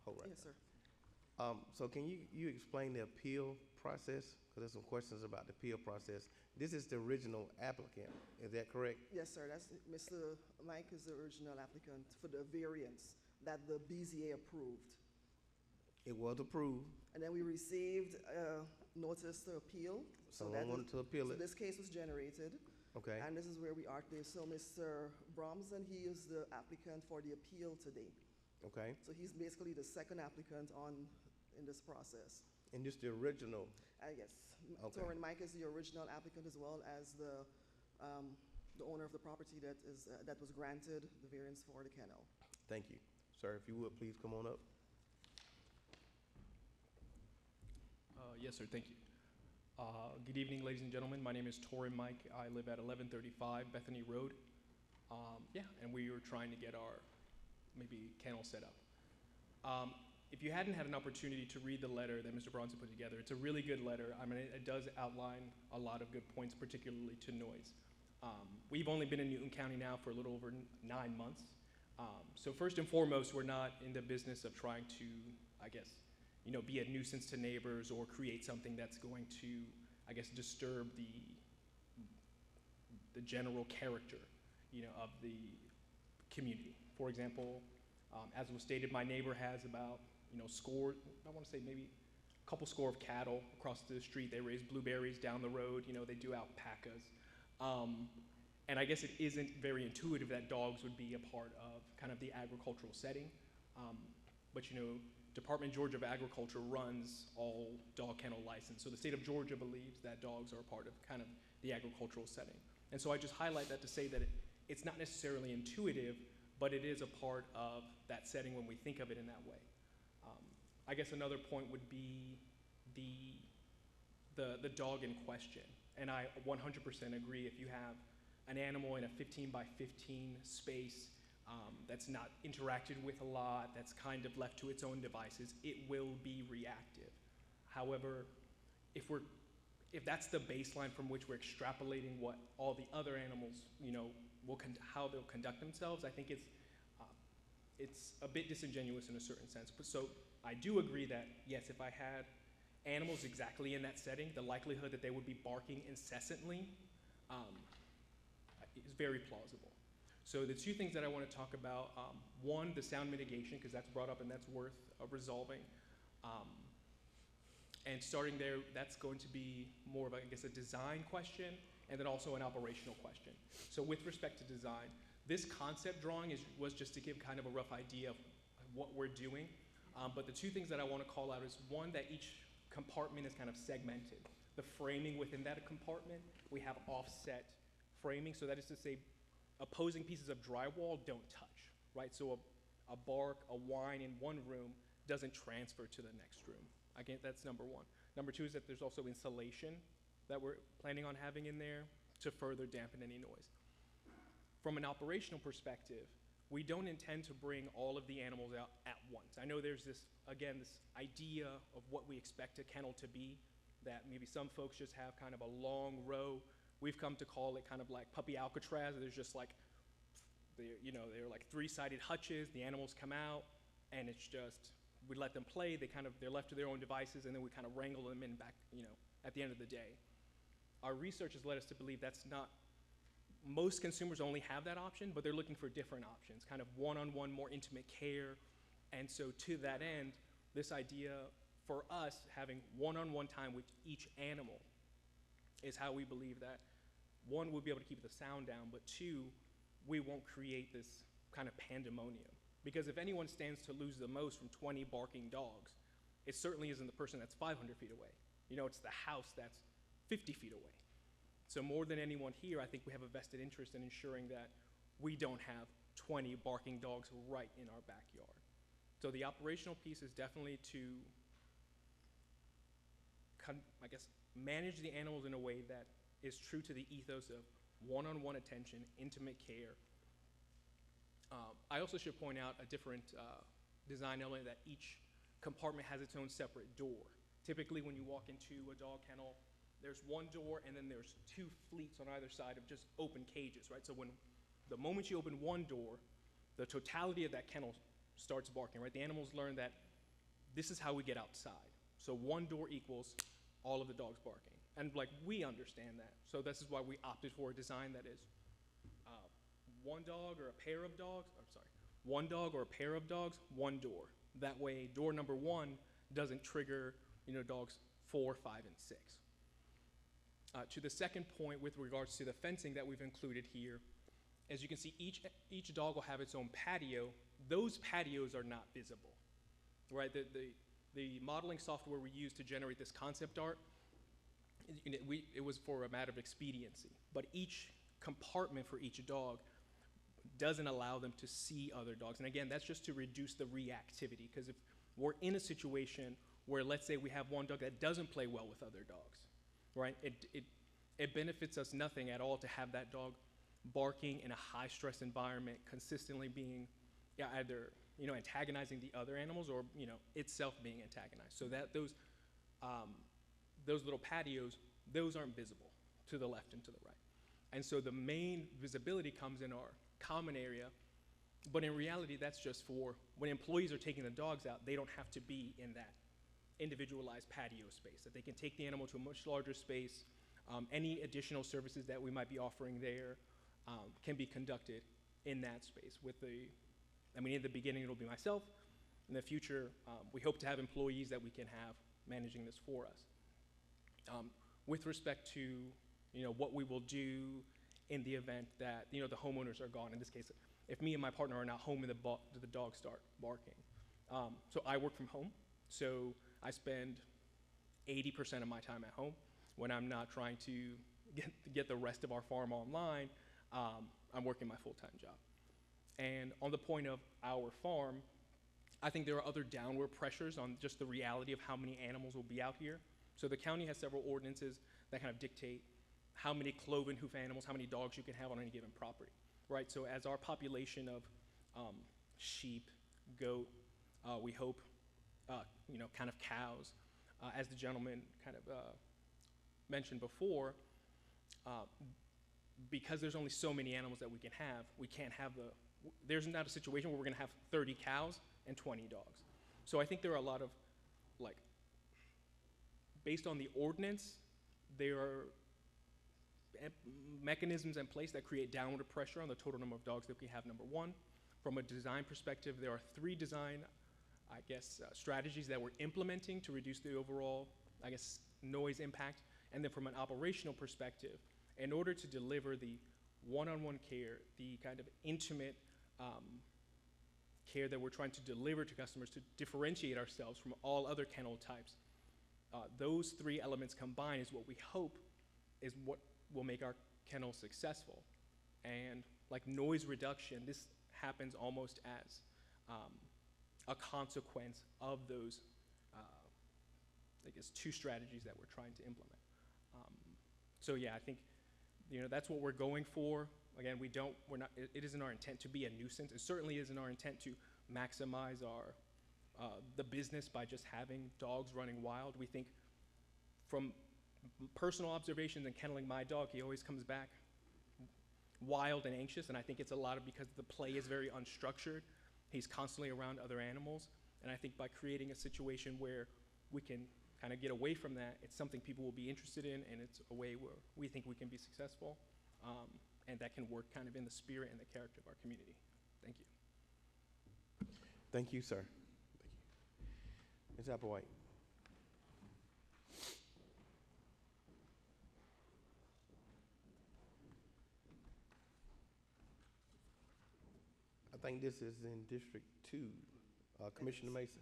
Hold right. Yes, sir. So can you explain the appeal process? Because there's some questions about the appeal process. This is the original applicant, is that correct? Yes, sir. That's Mr. Mike is the original applicant for the variance that the BZA approved. It was approved. And then we received a notice to appeal. Someone wanted to appeal So it. this case was generated. Okay. And this is where we are today. So Mr. Bromson, he is the applicant for the appeal today. Okay. So he's basically the second applicant in this process. And just the original. Yes. Okay. Torrin Mike is the original applicant as well as the owner of the property that was granted the variance for the kennel. Thank you. Sir, if you would, please come on up. Yes, sir. Thank you. Good evening, ladies and gentlemen. My name is Torrin Mike. I live at 1135 Bethany Road. And we were trying to get our maybe kennel set up. If you hadn't had an opportunity to read the letter that Mr. Bronson put together, it's a really good letter. I mean, it does outline a lot of good points, particularly to noise. We've only been in Newton County now for a little over 9 months. So first and foremost, we're not in the business of trying to, I guess, be a nuisance to neighbors or create something that's going to, I guess, disturb the general character, of the community. For example, as was stated, my neighbor has about, I want to say maybe a couple score of cattle across the street. They raise blueberries down the road. They do alpacas. And I guess it isn't very intuitive that dogs would be a part of kind of the agricultural setting. But Department Georgia of Agriculture runs all dog kennel license. So the state of Georgia believes that dogs are a part of kind of the agricultural setting. And so I just highlight that to say that it's not necessarily intuitive, but it is a part of that setting when we think of it in that way. I guess another point would be the dog in question. And I 100% agree, if you have an animal in a 15 by 15 space that's not interacted with a lot, that's kind of left to its own devices, it will be reactive. However, if that's the baseline from which we're extrapolating what all the other animals, how they'll conduct themselves, I think it's a bit disingenuous in a certain sense. So I do agree that, yes, if I had animals exactly in that setting, the likelihood that they would be barking incessantly is very plausible. So the two things that I want to talk about, one, the sound mitigation, because that's brought up and that's worth resolving. And starting there, that's going to be more of, I guess, a design question and then also an operational question. So with respect to design, this concept drawing was just to give kind of a rough idea of what we're doing. But the two things that I want to call out is, one, that each compartment is kind of segmented. The framing within that compartment, we have offset framing. So that is to say, opposing pieces of drywall don't touch, right? So a bark, a whine in one room doesn't transfer to the next room. Again, that's number one. Number two is that there's also insulation that we're planning on having in there to further dampen any noise. From an operational perspective, we don't intend to bring all of the animals out at once. I know there's this idea of what we expect a kennel to be, that maybe some folks just have kind of a long row. We've come to call it kind of like puppy Alcatraz. There's just like, they're like three-sided hutches. The animals come out, and it's just, we let them play. They're left to their own devices, and then we kind of wrangle them in back, at the end of the day. Our research has led us to believe that's not, most consumers only have that option, but they're looking for different options, kind of one-on-one, more intimate care. And so to that end, this idea for us having one-on-one time with each animal is how we believe that, one, we'll be able to keep the sound down, but two, we won't create this kind of pandemonium. Because if anyone stands to lose the most from 20 barking dogs, it certainly isn't the person that's 500 feet away. It's the house that's 50 feet away. So more than anyone here, I think we have a vested interest in ensuring that we don't have 20 barking dogs right in our backyard. So the operational piece is definitely to, I guess, manage the animals in a way that is true to the ethos of one-on-one attention, intimate care. I also should point out a different design element, that each compartment has its own separate door. Typically, when you walk into a dog kennel, there's one door and then there's two fleets on either side of just open cages, right? So the moment you open one door, the totality of that kennel starts barking, right? The animals learn that this is how we get outside. So one door equals all of the dogs barking. And we understand that. So this is why we opted for a design that is one one dog or a pair of dogs, one door. That way, door number 1 doesn't trigger, dogs 4, 5, and 6. To the second point with regards to the fencing that we've included here, as you can see, each dog will have its own patio. Those patios are not visible, right? The modeling software we used to generate this concept art, it was for a matter of expediency, but each compartment for each dog doesn't allow them to see other dogs. And again, that's just to reduce the reactivity, because if we're in a situation where, let's say, we have one dog that doesn't play well with other dogs, right? It benefits us nothing at all to have that dog barking in a high-stress environment, consistently being either antagonizing the other animals or itself being antagonized. So that those little patios, those aren't visible to the left and to the right. And so the main visibility comes in our common area, but in reality, that's just for when employees are taking the dogs out, they don't have to be in that individualized patio space, that they can take the animal to a much larger space. Any additional services that we might be offering there can be conducted in that space. In the beginning, it'll be myself. In the future, we hope to have employees that we can have managing this for us. With respect to, what we will do in the event that, the homeowners are gone. In this case, if me and my partner are not home and the dogs start barking. So I work from home, so I spend 80% of my time at home. When I'm not trying to get the rest of our farm online, I'm working my full-time job. And on the point of our farm, I think there are other downward pressures on just the reality of how many animals will be out here. So the county has several ordinances that kind of dictate how many cloven hoof animals, how many dogs you can have on any given property, right? So as our population of sheep, goat, we hope, kind of cows, as the gentleman kind of mentioned before, because there's only so many animals that we can't have there's not a situation where we're gonna have 30 cows and 20 dogs. So I think there are a lot of, based on the ordinance, there are mechanisms in place that create downward pressure on the total number of dogs that we have, number one. From a design perspective, there are 3 design, strategies that we're implementing to reduce the overall, noise impact. And then from an operational perspective, in order to deliver the one-on-one care, the kind of intimate care that we're trying to deliver to customers to differentiate ourselves from all other kennel types, those 3 elements combined is what we hope is what will make our kennel successful. And like noise reduction, this happens almost as a consequence of those, 2 strategies that we're trying to implement. So yeah, I think, that's what we're going for. Again, it isn't our intent to be a nuisance. It certainly isn't our intent to maximize the business by just having dogs running wild. We think from personal observations and kenneling my dog, he always comes back wild and anxious, and I think it's a lot of because the play is very unstructured. He's constantly around other animals, and I think by creating a situation where we can kind of get away from that, it's something people will be interested in, and it's a way where we think we can be successful, and that can work kind of in the spirit and the character of our community. Thank you. Thank you, sir. Thank you. Ms. Applewhite. I think this is in District 2. Commissioner Mason.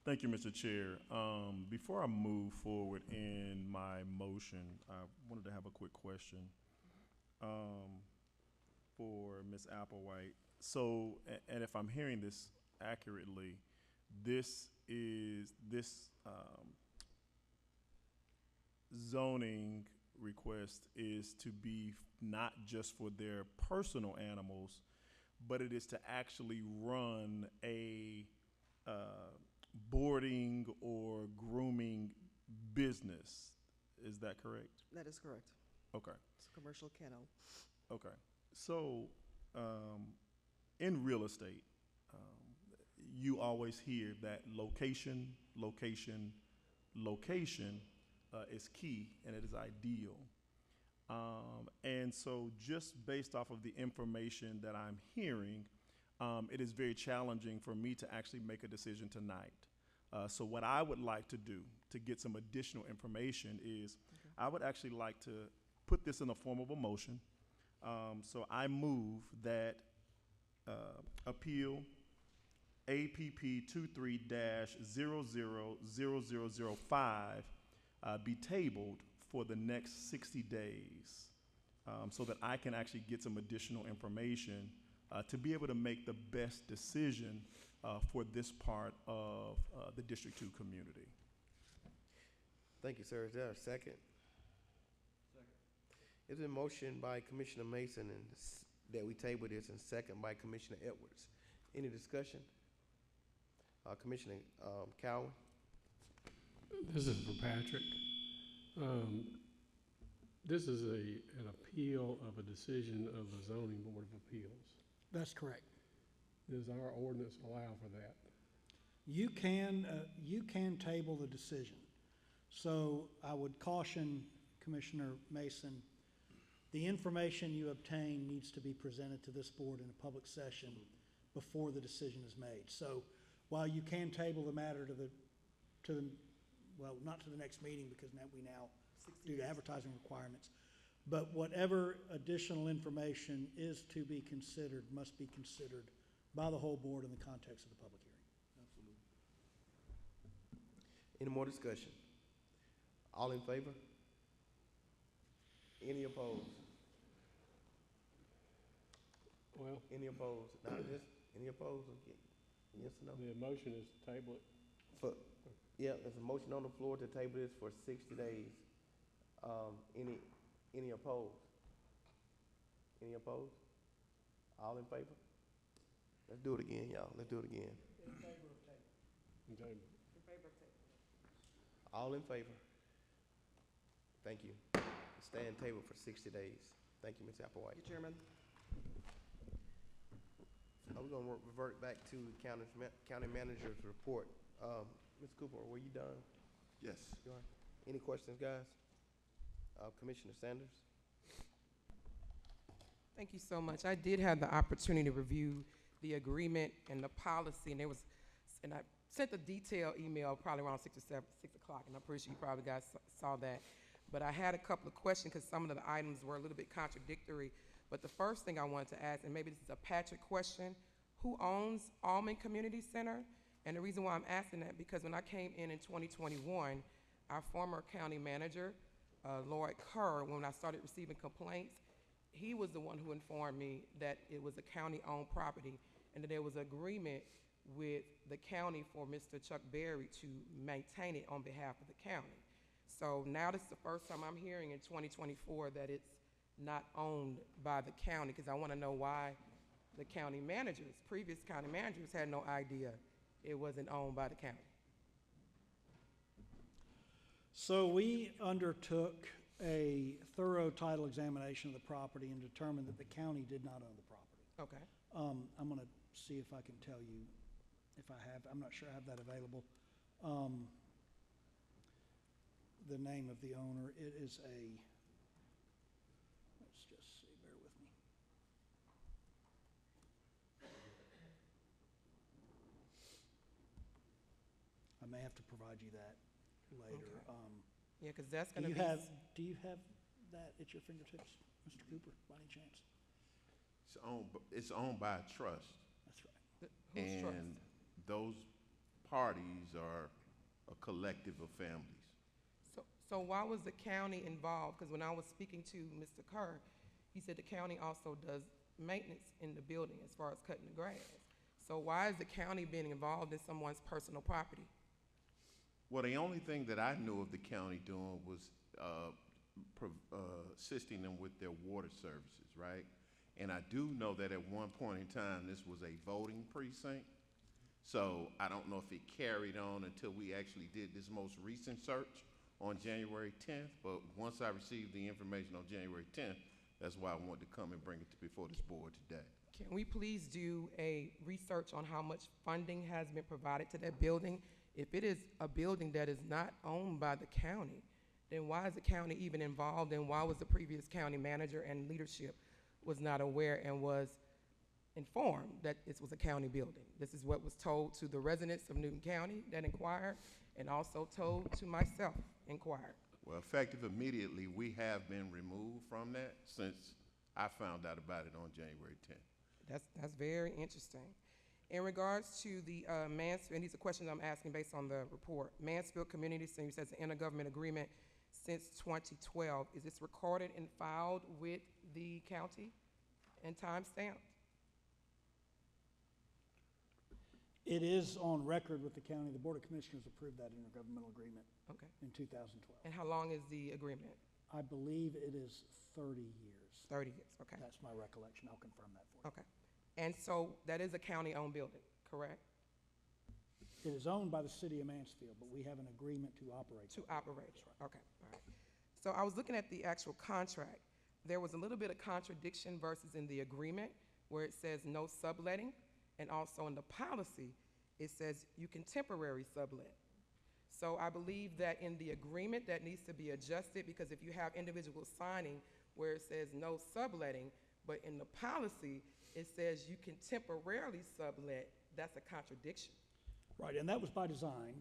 Thank you, Mr. Chair. Before I move forward in my motion, I wanted to have a quick question for Ms. Applewhite. So, and if I'm hearing this accurately, this zoning request is to be not just for their personal animals, but it is to actually run a boarding or grooming business. Is that correct? That is correct. Okay. It's a commercial kennel. Okay. So, in real estate, you always hear that location is key and it is ideal. And so just based off of the information that I'm hearing, it is very challenging for me to actually make a decision tonight. So what I would like to do to get some additional information is I would actually like to put this in the form of a motion. So I move that appeal APP 23-000005 be tabled for the next 60 days so that I can actually get some additional information to be able to make the best decision for this part of the District 2 community. Thank you, sir. Is there a second? Second. It's a motion by Commissioner Mason and that we table this, and second by Commissioner Edwards. Any discussion? Commissioner Cowan? This is for Patrick. This is an appeal of a decision of the Zoning Board of Appeals. That's correct. Does our ordinance allow for that? You can table the decision. So I would caution Commissioner Mason, the information you obtain needs to be presented to this board in a public session before the decision is made. So while you can table the matter well, not to the next meeting because we now, due to advertising requirements, but whatever additional information is to be considered must be considered by the whole board in the context of the public hearing. Absolutely. Any more discussion? All in favor? Any opposed? Well, Any opposed? Not just, any opposed? Okay. Yes or no? the motion is to table it. Yeah, there's a motion on the floor to table this for 60 days. Any opposed? Any opposed? All in favor? Let's do it again, y'all. Let's do it again. In favor of table. In favor. In favor of table. All in favor? Thank you. Stay in table for 60 days. Thank you, Ms. Applewhite. Thank you, Chairman. Now we're gonna revert back to county manager's report. Ms. Cooper, were you done? Yes. You are? Any questions, guys? Commissioner Sanders? Thank you so much. I did have the opportunity to review the agreement and the policy, and I sent a detailed email probably around 6 o'clock, and I'm pretty sure you probably guys saw that. But I had a couple of questions because some of the items were a little bit contradictory. But the first thing I wanted to ask, and maybe this is a Patrick question, who owns Almond Community Center? And the reason why I'm asking that, because when I came in 2021, our former county manager, Lloyd Kerr, when I started receiving complaints, he was the one who informed me that it was a county-owned property and that there was an agreement with the county for Mr. Chuck Berry to maintain it on behalf of the county. So now this is the first time I'm hearing in 2024 that it's not owned by the county, because I want to know why the county managers, previous county managers, had no idea it wasn't owned by the county. So we undertook a thorough title examination of the property and determined that the county did not own the property. Okay. I'm going to see if I can tell you if I have. I'm not sure I have that available. The name of the owner. It is a. Let's just see. Bear with me. I may have to provide you that later. Okay. Yeah, because that's going to be. Do you have that at your fingertips, Mr. Cooper, by any chance? It's owned by a trust. That's right. Whose trust? And those parties are a collective of families. So why was the county involved? Because when I was speaking to Mr. Kerr, he said the county also does maintenance in the building as far as cutting the grass. So why is the county being involved in someone's personal property? Well, the only thing that I knew of the county doing was assisting them with their water services, right? And I do know that at one point in time, this was a voting precinct. So I don't know if it carried on until we actually did this most recent search on January 10th. But once I received the information on January 10th, that's why I wanted to come and bring it before this board today. Can we please do a research on how much funding has been provided to that building? If it is a building that is not owned by the county, then why is the county even involved, and why was the previous county manager and leadership was not aware and was informed that this was a county building? This is what was told to the residents of Newton County that inquired, and also told to myself, inquired. Well, effective immediately, we have been removed from that since I found out about it on January 10th. That's very interesting. In regards to the Mansfield, and these are questions I'm asking based on the report, Mansfield Community Center says an intergovernment agreement since 2012. Is this recorded and filed with the county and timestamped? It is on record with the county. The Board of Commissioners approved that intergovernmental agreement Okay. in 2012. And how long is the agreement? I believe it is 30 years. 30 years, okay. That's my recollection. I'll confirm that for you. Okay. And so that is a county-owned building, correct? It is owned by the city of Mansfield, but we have an agreement to operate. To operate it, okay, all right. So I was looking at the actual contract. There was a little bit of contradiction versus in the agreement where it says no subletting, and also in the policy, it says you can temporary sublet. So I believe that in the agreement that needs to be adjusted, because if you have individuals signing where it says no subletting, but in the policy, it says you can temporarily sublet, that's a contradiction. Right, and that was by design.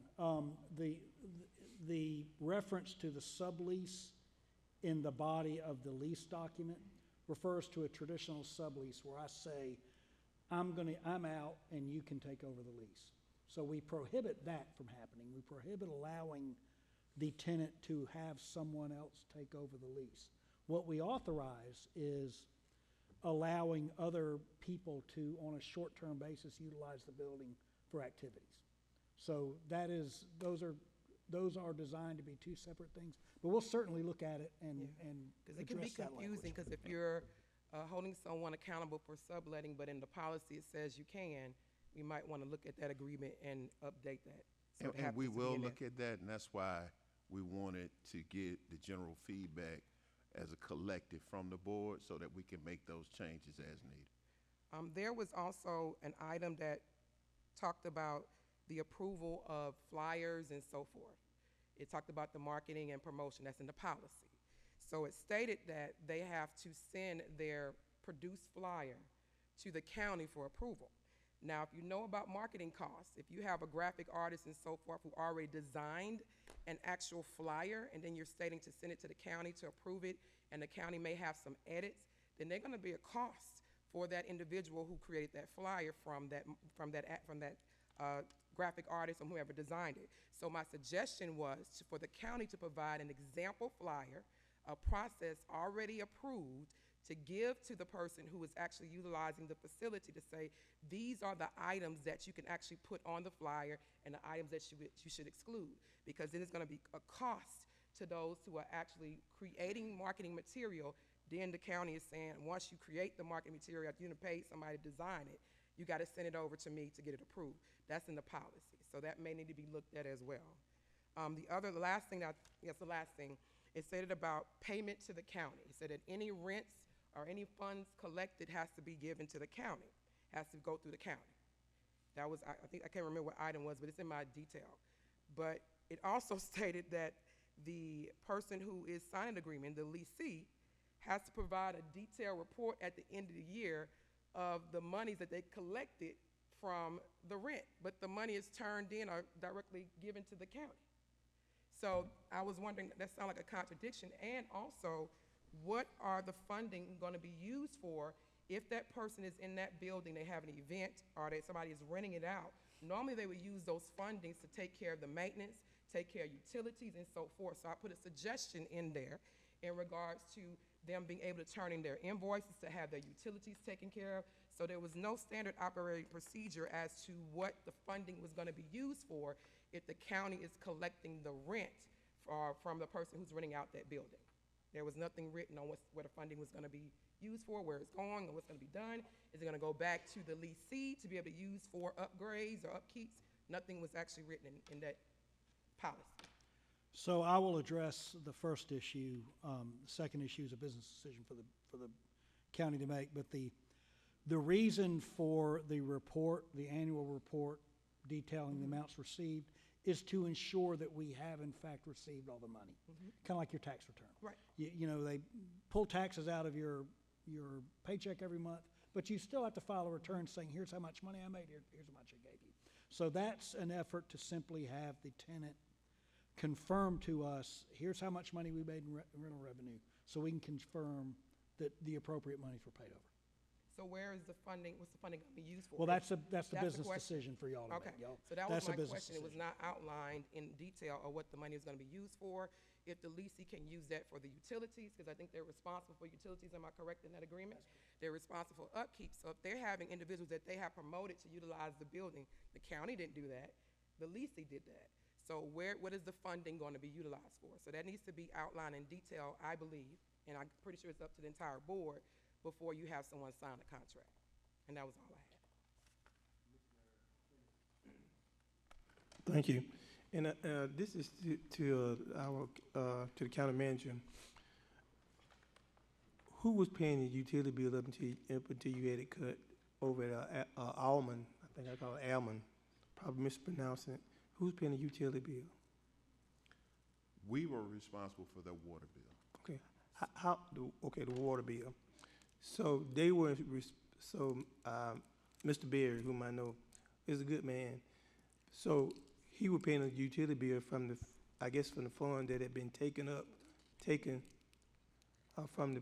The reference to the sublease in the body of the lease document refers to a traditional sublease where I say, I'm out and you can take over the lease. So we prohibit that from happening. We prohibit allowing the tenant to have someone else take over the lease. What we authorize is allowing other people to, on a short-term basis, utilize the building for activities. So that is, those are designed to be two separate things, but we'll certainly look at it and Because it can be confusing, because if you're holding someone accountable for subletting, but in the policy it says you can, we might want to look at that agreement and update that. So it And happens we to be will in look at that, and that's why we wanted to get the general feedback as a collective from the board so that we can make those changes as needed. There was also an item that talked about the approval of flyers and so forth. It talked about the marketing and promotion, that's in the policy. So it stated that they have to send their produced flyer to the county for approval. Now, if you know about marketing costs, if you have a graphic artist and so forth who already designed an actual flyer, and then you're stating to send it to the county to approve it, and the county may have some edits, then there's gonna be a cost for that individual who created that flyer from that graphic artist or whoever designed it. So my suggestion was for the county to provide an example flyer, a process already approved, to give to the person who is actually utilizing the facility to say, these are the items that you can actually put on the flyer and the items that you should exclude. Because then it's gonna be a cost to those who are actually creating marketing material. Then the county is saying, once you create the marketing material, after you paid somebody to design it, you gotta send it over to me to get it approved. That's in the policy, so that may need to be looked at as well. The last thing, it said about payment to the county. It said that any rents or any funds collected has to be given to the county, has to go through the county. That was, I think, I can't remember what item was, but it's in my detail. But it also stated that the person who is signing the agreement, the leasee, has to provide a detailed report at the end of the year of the monies that they collected from the rent, but the money is turned in or directly given to the county. So I was wondering, that sounds like a contradiction, and also, what are the funding gonna be used for if that person is in that building, they have an event, or that somebody is renting it out? Normally they would use those fundings to take care of the maintenance, take care of utilities and so forth. So I put a suggestion in there in regards to them being able to turn in their invoices to have their utilities taken care of. So there was no standard operating procedure as to what the funding was gonna be used for if the county is collecting the rent from the person who's renting out that building. There was nothing written on where the funding was gonna be used for, where it's going, and what's gonna be done. Is it gonna go back to the leasee to be able to use for upgrades or upkeeps? Nothing was actually written in that policy. So I will address the first issue. The second issue is a business decision for the county to make. But the reason for the report, the annual report detailing the amounts received, is to ensure that we have in fact received all the money. Kind of like your tax return. Right. You know, they pull taxes out of your paycheck every month, but you still have to file a return saying, here's how much money I made, here's how much I gave you. So that's an effort to simply have the tenant confirm to us, here's how much money we made in rental revenue, so we can confirm that the appropriate monies were paid over. So where is the funding, what's the funding gonna be used for? Well, that's the the business question. decision for y'all to Okay, make, y'all. so that was That's a my business question. It was decision. not outlined in detail of what the money is gonna be used for. If the leasing can use that for the utilities, because I think they're responsible for utilities, am I correct in that agreement? They're responsible for upkeep, so if they're having individuals that they have promoted to utilize the building, the county didn't do that, the leasing did that. So what is the funding gonna be utilized for? So that needs to be outlined in detail, I believe, and I'm pretty sure it's up to the entire board before you have someone sign a contract. And that was all I had. Thank you. And this is to the county manager. Who was paying the utility bill up until you had it cut over at Alman? I think I call it Alman. Probably mispronouncing it. Who's paying the utility bill? We were responsible for the water bill. Okay. The water bill. So they were. Mr. Berry, whom I know is a good man, so he was paying a utility bill from the fund that had been taken from the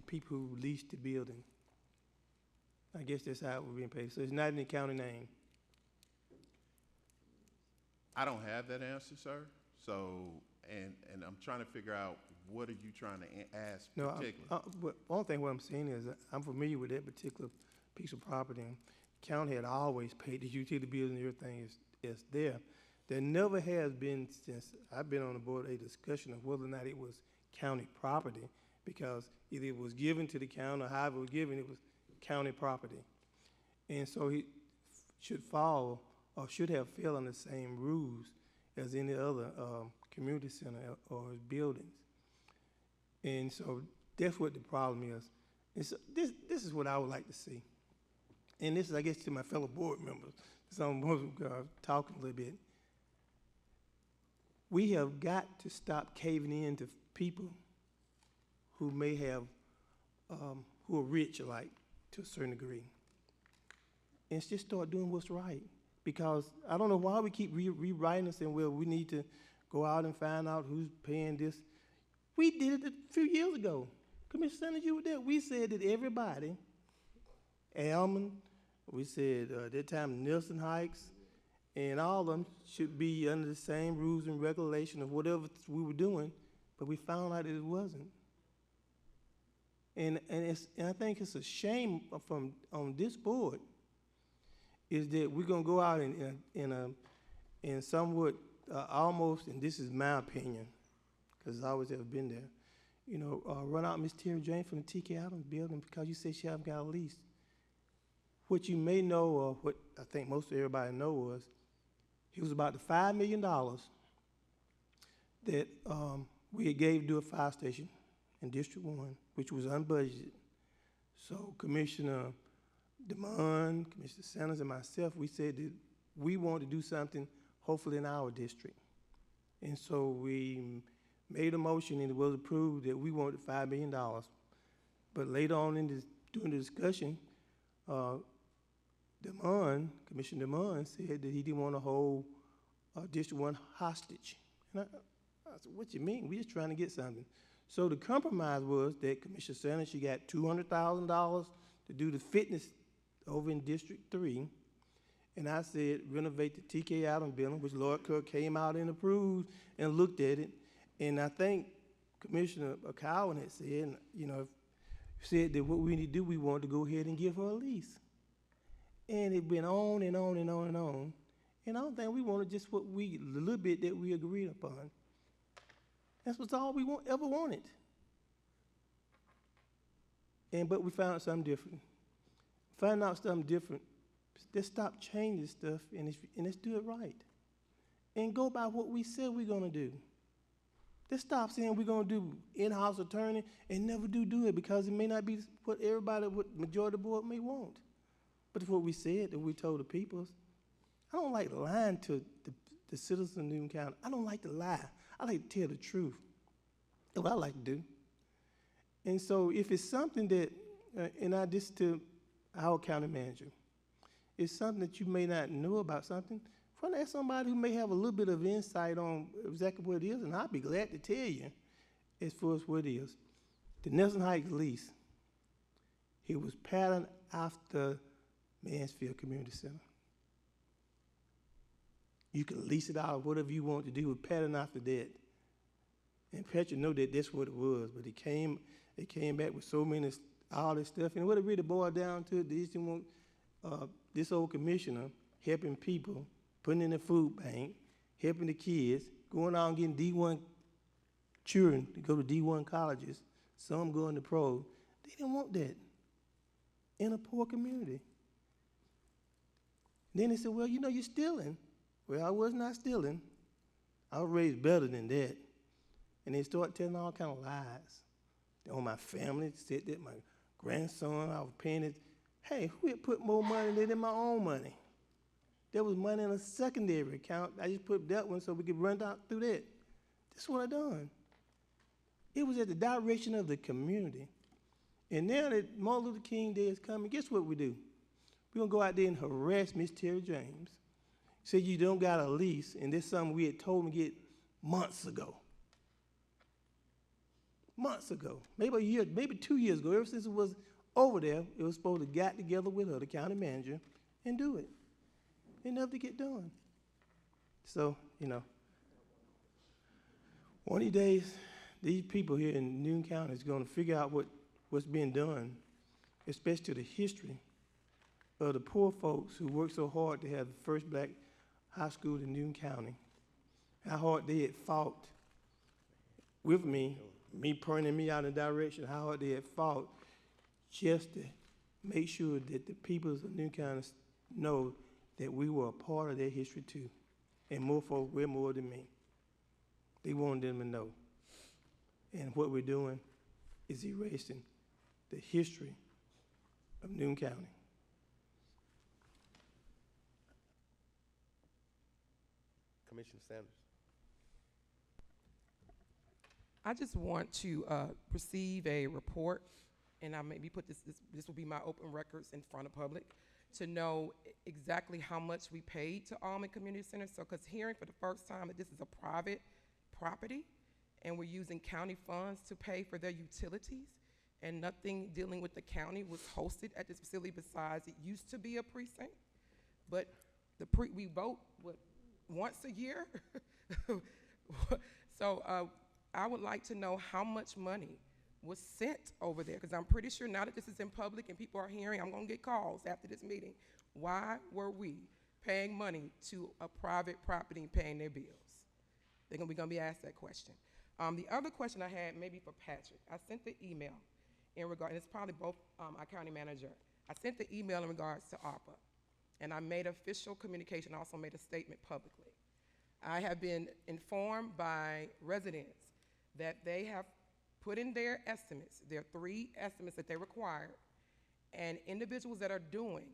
people who leased the building. I guess that's how it was being paid. So it's not in the county name. I don't have that answer, sir. So, and I'm trying to figure out, what are you trying to ask particularly? One thing what I'm saying is I'm familiar with that particular piece of property. And county had always paid the utility bills and everything is there. There never has been, since I've been on the board, a discussion of whether or not it was county property, because either it was given to the county or however it was given, it was county property. And so he should follow or should have fell on the same rules as any other community center or buildings. And so that's what the problem is. And so this is what I would like to see. And this is, I guess, to my fellow board members. So I'm talking a little bit. We have got to stop caving in to people who may have, who are rich, like, to a certain degree. And just start doing what's right. Because I don't know why we keep rewriting and saying, well, we need to go out and find out who's paying this. We did it a few years ago. Commissioner Sanders, you were there. We said that everybody, Alman, we said at that time Nelson Heights, and all of them should be under the same rules and regulation of whatever we were doing, but we found out that it wasn't. And I think it's a shame on this board is that we're gonna go out in somewhat almost, and this is my opinion, because I always have been there, run out Miss Terry Jane from the T.K. Adams building because you said she haven't got a lease. What you may know, or what I think most of everybody know, was it was about the $5 million that we had gave to a fire station in District 1, which was unbudgeted. So Commissioner DeMond, Commissioner Sanders, and myself, we said that we wanted to do something, hopefully in our district. And so we made a motion, and it was approved that we wanted $5 million. But later on during the discussion, Commissioner DeMond said that he didn't want to hold District 1 hostage. And I said, what you mean? We're just trying to get something. So the compromise was that Commissioner Sanders, she got $200,000 to do the fitness over in District 3. And I said, renovate the T.K. Adams building, which Lord Kirk came out and approved and looked at it. And I think Commissioner Cowan had said, said that what we need to do, we wanted to go ahead and give her a lease. And it went on and on and on and on. And I don't think we wanted just the little bit that we agreed upon. That's what's all we ever wanted. But we found something different. Find out something different. Let's stop changing stuff and let's do it right. And go by what we said we're going to do. Let's stop saying we're going to do in-house attorney and never do it, because it may not be what majority of the board may want. But it's what we said, that we told the people. I don't like lying to the citizens of Newton County, I don't like to lie. I like to tell the truth. That's what I like to do. And so if it's something that, and I just to our county manager, it's something that you may not know about something, find out somebody who may have a little bit of insight on exactly what it is, and I'll be glad to tell you as far as what it is. The Nelson Heights lease, it was patterned after Mansfield Community Center. You can lease it out, whatever you want to do, with pattern after that. And Patrick know that that's what it was, but it came back with so many, all this stuff. And what it really boiled down to, they just didn't want this old commissioner helping people, putting in the food bank, helping the kids, going out and getting D1 children to go to D1 colleges, some going to pro. They didn't want that in a poor community. Then they said, well, you know, you're stealing. Well, I was not stealing. I was raised better than that. And they started telling all kind of lies. On my family, said that my grandson, I was paying it. Hey, who had put more money in there than my own money? There was money in a secondary account. I just put that one so we could run out through that. That's what I done. It was at the direction of the community. And now that Martin Luther King Day is coming, guess what we do? We're going to go out there and harass Miss Terry James. Say you don't got a lease, and this is something we had told them to get months ago. Months ago, maybe a year, maybe 2 years ago, ever since it was over there, it was supposed to get together with her, the county manager, and do it. It never get done. So, you know, one of these days, these people here in Newton County is going to figure out what's being done, especially to the history of the poor folks who worked so hard to have the first black high school in Newton County, how hard they had fought with me pointing me out in the direction, how hard they had fought just to make sure that the people of Newton County know that we were a part of their history too. And more folks, way more than me. They wanted them to know. And what we're doing is erasing the history of Newton County. Commissioner Sanders. I just want to receive a report, and I maybe put this will be my open records in front of public, to know exactly how much we paid to Almond Community Center. So, because hearing for the first time that this is a private property, and we're using county funds to pay for their utilities, and nothing dealing with the county was hosted at this facility besides it used to be a precinct. But we vote, once a year? So I would like to know how much money was sent over there, because I'm pretty sure now that this is in public and people are hearing, I'm going to get calls after this meeting. Why were we paying money to a private property and paying their bills? We're going to be asked that question. The other question I had, maybe for Patrick, I sent the email in regard, and it's probably both our county manager. I sent the email in regards to ARPA, and I made official communication, also made a statement publicly. I have been informed by residents that they have put in their estimates, their 3 estimates that they required, and individuals that are doing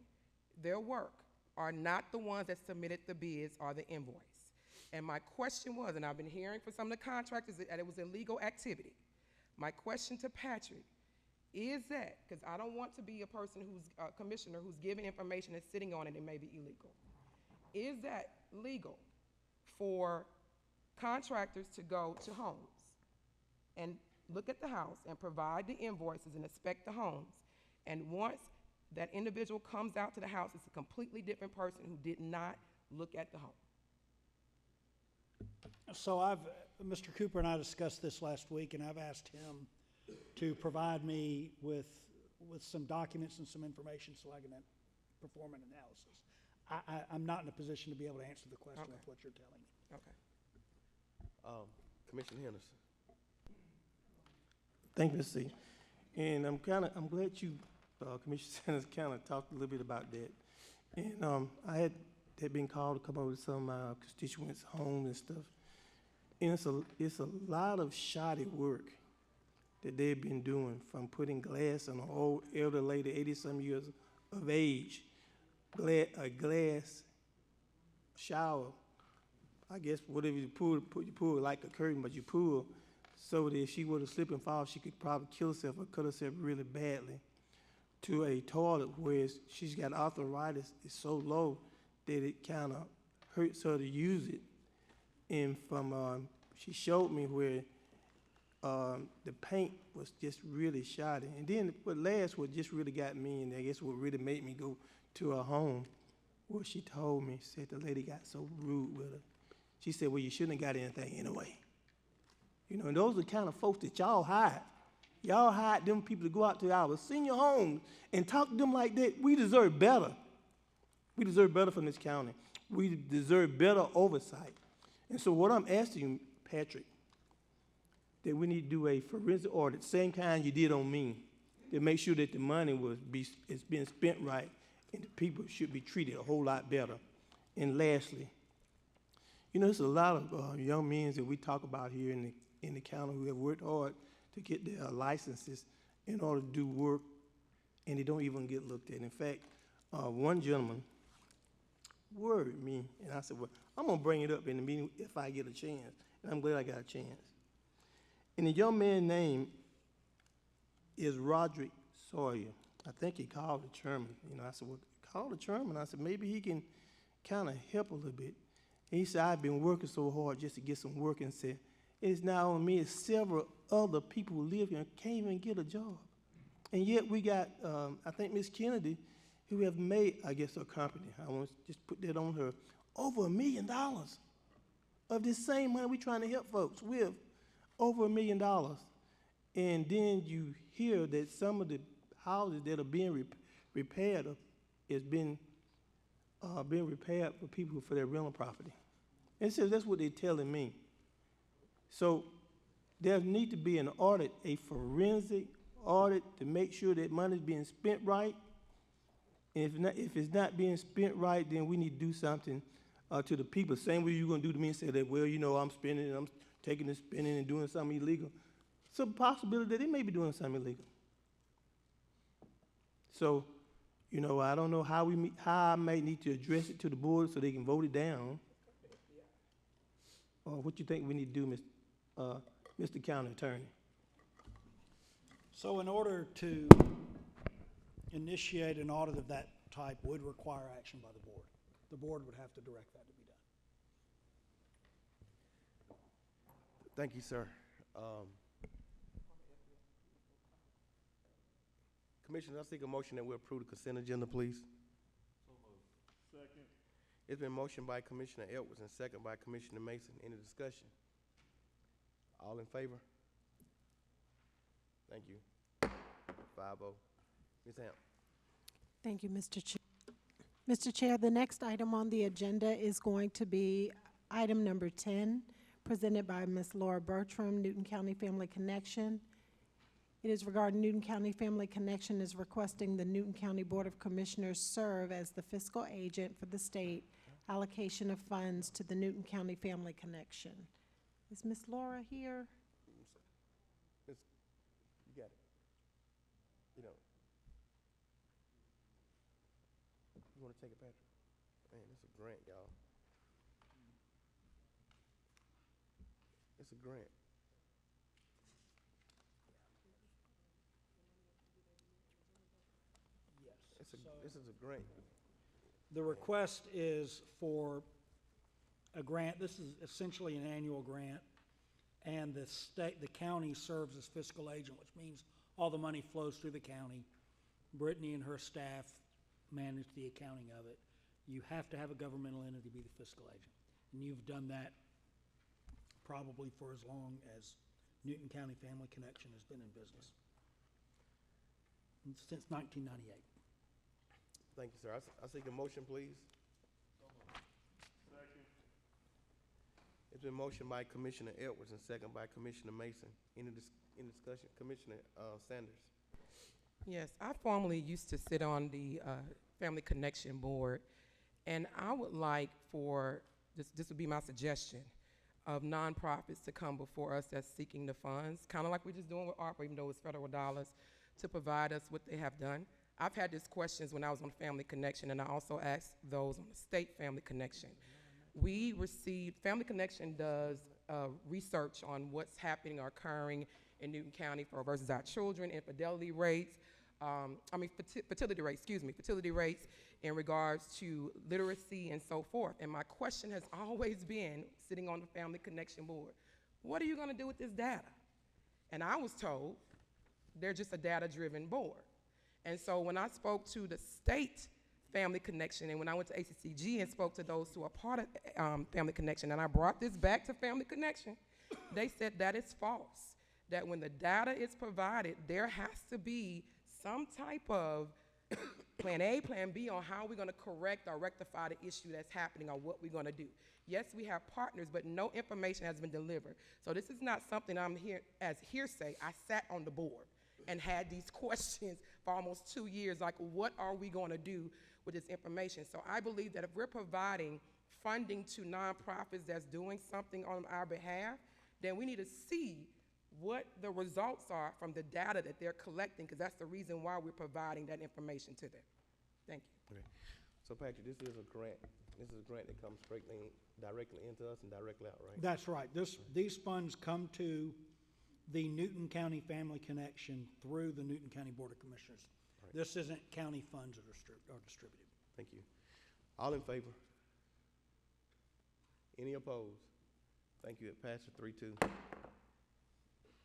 their work are not the ones that submitted the bids or the invoice. And my question was, and I've been hearing from some of the contractors that it was illegal activity. My question to Patrick is that, because I don't want to be a person who's a commissioner who's giving information and sitting on it, it may be illegal. Is that legal for contractors to go to homes and look at the house and provide the invoices and inspect the homes, and once that individual comes out to the house, it's a completely different person who did not look at the home? So Mr. Cooper and I discussed this last week, and I've asked him to provide me with some documents and some information so I can perform an analysis. I'm not in a position to be able to answer the question with what you're telling me. Okay. Commissioner Henderson. Thank you, Mr. C. And I'm glad you, Commissioner Sanders, kind of talked a little bit about that. And I had been called to come over to some of my constituents' homes and stuff. And it's a lot of shoddy work that they've been doing, from putting glass on an old elder lady, 80-some years of age, a glass shower I guess whatever you pull like a curtain, but you pull so that if she were to slip and fall, she could probably kill herself or cut herself really badly, to a toilet where she's got arthritis, it's so low that it kind of hurts her to use it. And she showed me where the paint was just really shoddy. And then what just really got me, and I guess what really made me go to her home, what she told me, said the lady got so rude with her. She said, well, you shouldn't have got anything anyway. You know, and those are the kind of folks that y'all hide. Y'all hide them people to go out to our senior homes and talk to them like that. We deserve better. We deserve better from this county. We deserve better oversight. And so what I'm asking you, Patrick, that we need to do a forensic audit, same kind you did on me, to make sure that the money is being spent right and the people should be treated a whole lot better. And lastly, you know, there's a lot of young men that we talk about here in the county who have worked hard to get their licenses in order to do work, and they don't even get looked at. In fact, one gentleman worried me, and I said, well, I'm going to bring it up in the meeting if I get a chance, and I'm glad I got a chance. And the young man's name is Roderick Sawyer. I think he called the chairman. You know, I said, well, call the chairman. I said, maybe he can kind of help a little bit. And he said, I've been working so hard just to get some work, and said, it's not only me, it's several other people who live here and can't even get a job. And yet we got, I think, Miss Kennedy, who have made, I guess, her company, I want to just put that on her, over $1 million of this same money we're trying to help folks with, over $1 million. And then you hear that some of the houses that are being repaired is being repaired for people for their rental property. And so that's what they're telling me. So there needs to be an audit, a forensic audit, to make sure that money's being spent right. And if it's not being spent right, then we need to do something to the people. Same way you're going to do to me and say that, well, you know, I'm spending and I'm taking and spending and doing something illegal. It's a possibility that they may be doing something illegal. So, you know, I don't know how I may need to address it to the board so they can vote it down. Or what you think we need to do, Mr. County Attorney? So in order to initiate an audit of that type would require action by the board. The board would have to direct that to be done. Thank you, sir. Commissioner, I seek a motion that we approve the consent agenda, please. So moved. Second. It's been motioned by Commissioner Edwards and second by Commissioner Mason. Any discussion? All in favor? Thank you. 5-0. Ms. Hamp. Thank you, Mr. Chair. Mr. Chair, the next item on the agenda is going to be item number 10, presented by Ms. Laura Bertram, Newton County Family Connection. It is regarding Newton County Family Connection is requesting the Newton County Board of Commissioners serve as the fiscal agent for the state allocation of funds to the Newton County Family Connection. Is Ms. Laura here? You got it. You know. You want to take it, Patrick? Man, it's a grant, y'all. It's a grant. Yes. This is a grant. The request is for a grant. This is essentially an annual grant, and the county serves as fiscal agent, which means all the money flows through the county. Brittany and her staff manage the accounting of it. You have to have a governmental entity be the fiscal agent, and you've done that probably for as long as Newton County Family Connection has been in business, since 1998. Thank you, sir. I seek a motion, please. Second. It's been motioned by Commissioner Edwards and second by Commissioner Mason. Any discussion? Commissioner Sanders. Yes, I formerly used to sit on the Family Connection Board, and I would like for, this would be my suggestion, of nonprofits to come before us that's seeking the funds, kind of like we're just doing with ARPA, even though it's federal dollars, to provide us what they have done. I've had these questions when I was on Family Connection, and I also asked those on the State Family Connection. we received, Family Connection does research on what's happening or occurring in Newton County for versus our children, infidelity rates, fertility rates, fertility rates in regards to literacy and so forth. And my question has always been, sitting on the Family Connection board, what are you going to do with this data? And I was told they're just a data-driven board. And so when I spoke to the state Family Connection, and when I went to ACCG and spoke to those who are part of Family Connection, and I brought this back to Family Connection, they said that is false, that when the data is provided, there has to be some type of plan A, plan B on how we're going to correct or rectify the issue that's happening or what we're going to do. Yes, we have partners, but no information has been delivered. So this is not something I'm here as hearsay. I sat on the board and had these questions for almost 2 years, like what are we going to do with this information? So I believe that if we're providing funding to nonprofits that's doing something on our behalf, then we need to see what the results are from the data that they're collecting, because that's the reason why we're providing that information to them. Thank you. Okay. So Patrick, this is a grant. This is a grant that comes directly into us and directly out, right? That's right. These funds come to the Newton County Family Connection through the Newton County Board of Commissioners. Right. This isn't county funds that are distributed. Thank you. All in favor? Any opposed? Thank you. It passes 3-2.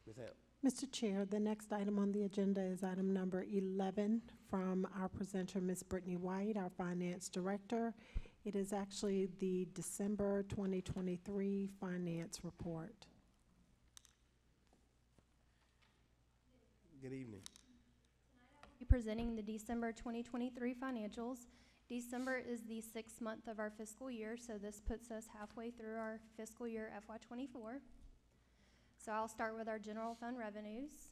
Ms. Hamp. Mr. Chair, the next item on the agenda is item number 11 from our presenter, Ms. Brittany White, our Finance Director. It is actually the December 2023 Finance Report. Good evening. Be presenting the December 2023 financials. December is the 6th month of our fiscal year, so this puts us halfway through our fiscal year FY24. So I'll start with our general fund revenues.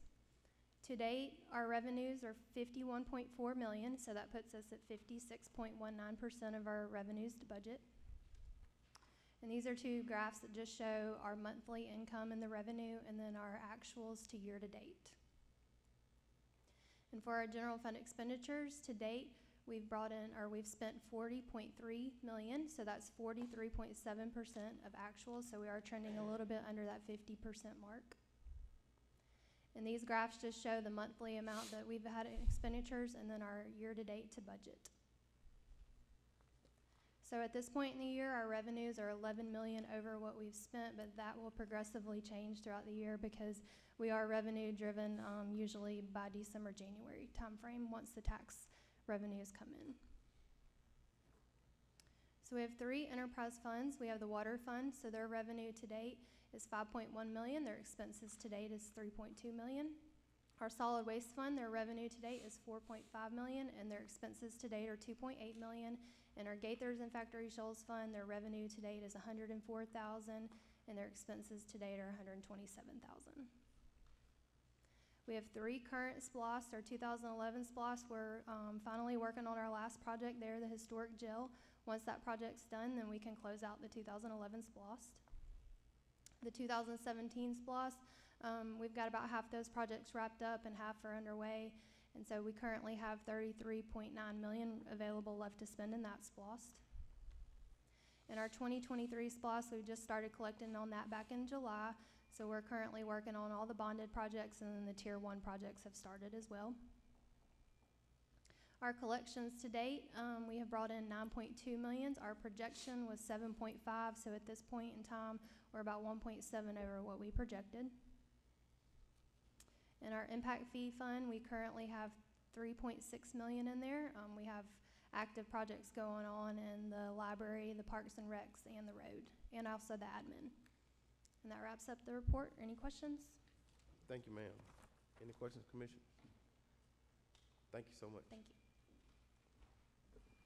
To date, our revenues are $51.4 million, so that puts us at 56.19% of our revenues to budget. And these are two graphs that just show our monthly income and the revenue, and then our actuals to year to date. And for our general fund expenditures, to date, we've spent $40.3 million, so that's 43.7% of actuals, so we are trending a little bit under that 50% mark. And these graphs just show the monthly amount that we've had in expenditures and then our year-to-date to budget. So at this point in the year, our revenues are $11 million over what we've spent, but that will progressively change throughout the year because we are revenue driven usually by December, January timeframe once the tax revenues come in. So we have 3 enterprise funds. We have the water fund, so their revenue to date is $5.1 million. Their expenses to date is $3.2 million. Our solid waste fund, their revenue to date is $4.5 million, and their expenses to date are $2.8 million. And our Gaithers and Factory Shoals fund, their revenue to date is $104,000, and their expenses to date are $127,000. We have 3 current SPLOST, our 2011 SPLOST. We're finally working on our last project there, the historic jail. Once that project's done, then we can close out the 2011 SPLOST. The 2017 SPLOST, we've got about half those projects wrapped up and half are underway. And so we currently have $33.9 million available left to spend in that SPLOST. In our 2023 SPLOST, we just started collecting on that back in July. So we're currently working on all the bonded projects, and then the Tier 1 projects have started as well. Our collections to date, we have brought in $9.2 million. Our projection was $7.5, so at this point in time, we're about $1.7 over what we projected. In our impact fee fund, we currently have $3.6 million in there. We have active projects going on in the library, the parks and recs, and the road, and also the admin. And that wraps up the report. Any questions? Thank you, ma'am. Any questions, Commission? Thank you so much. Thank you.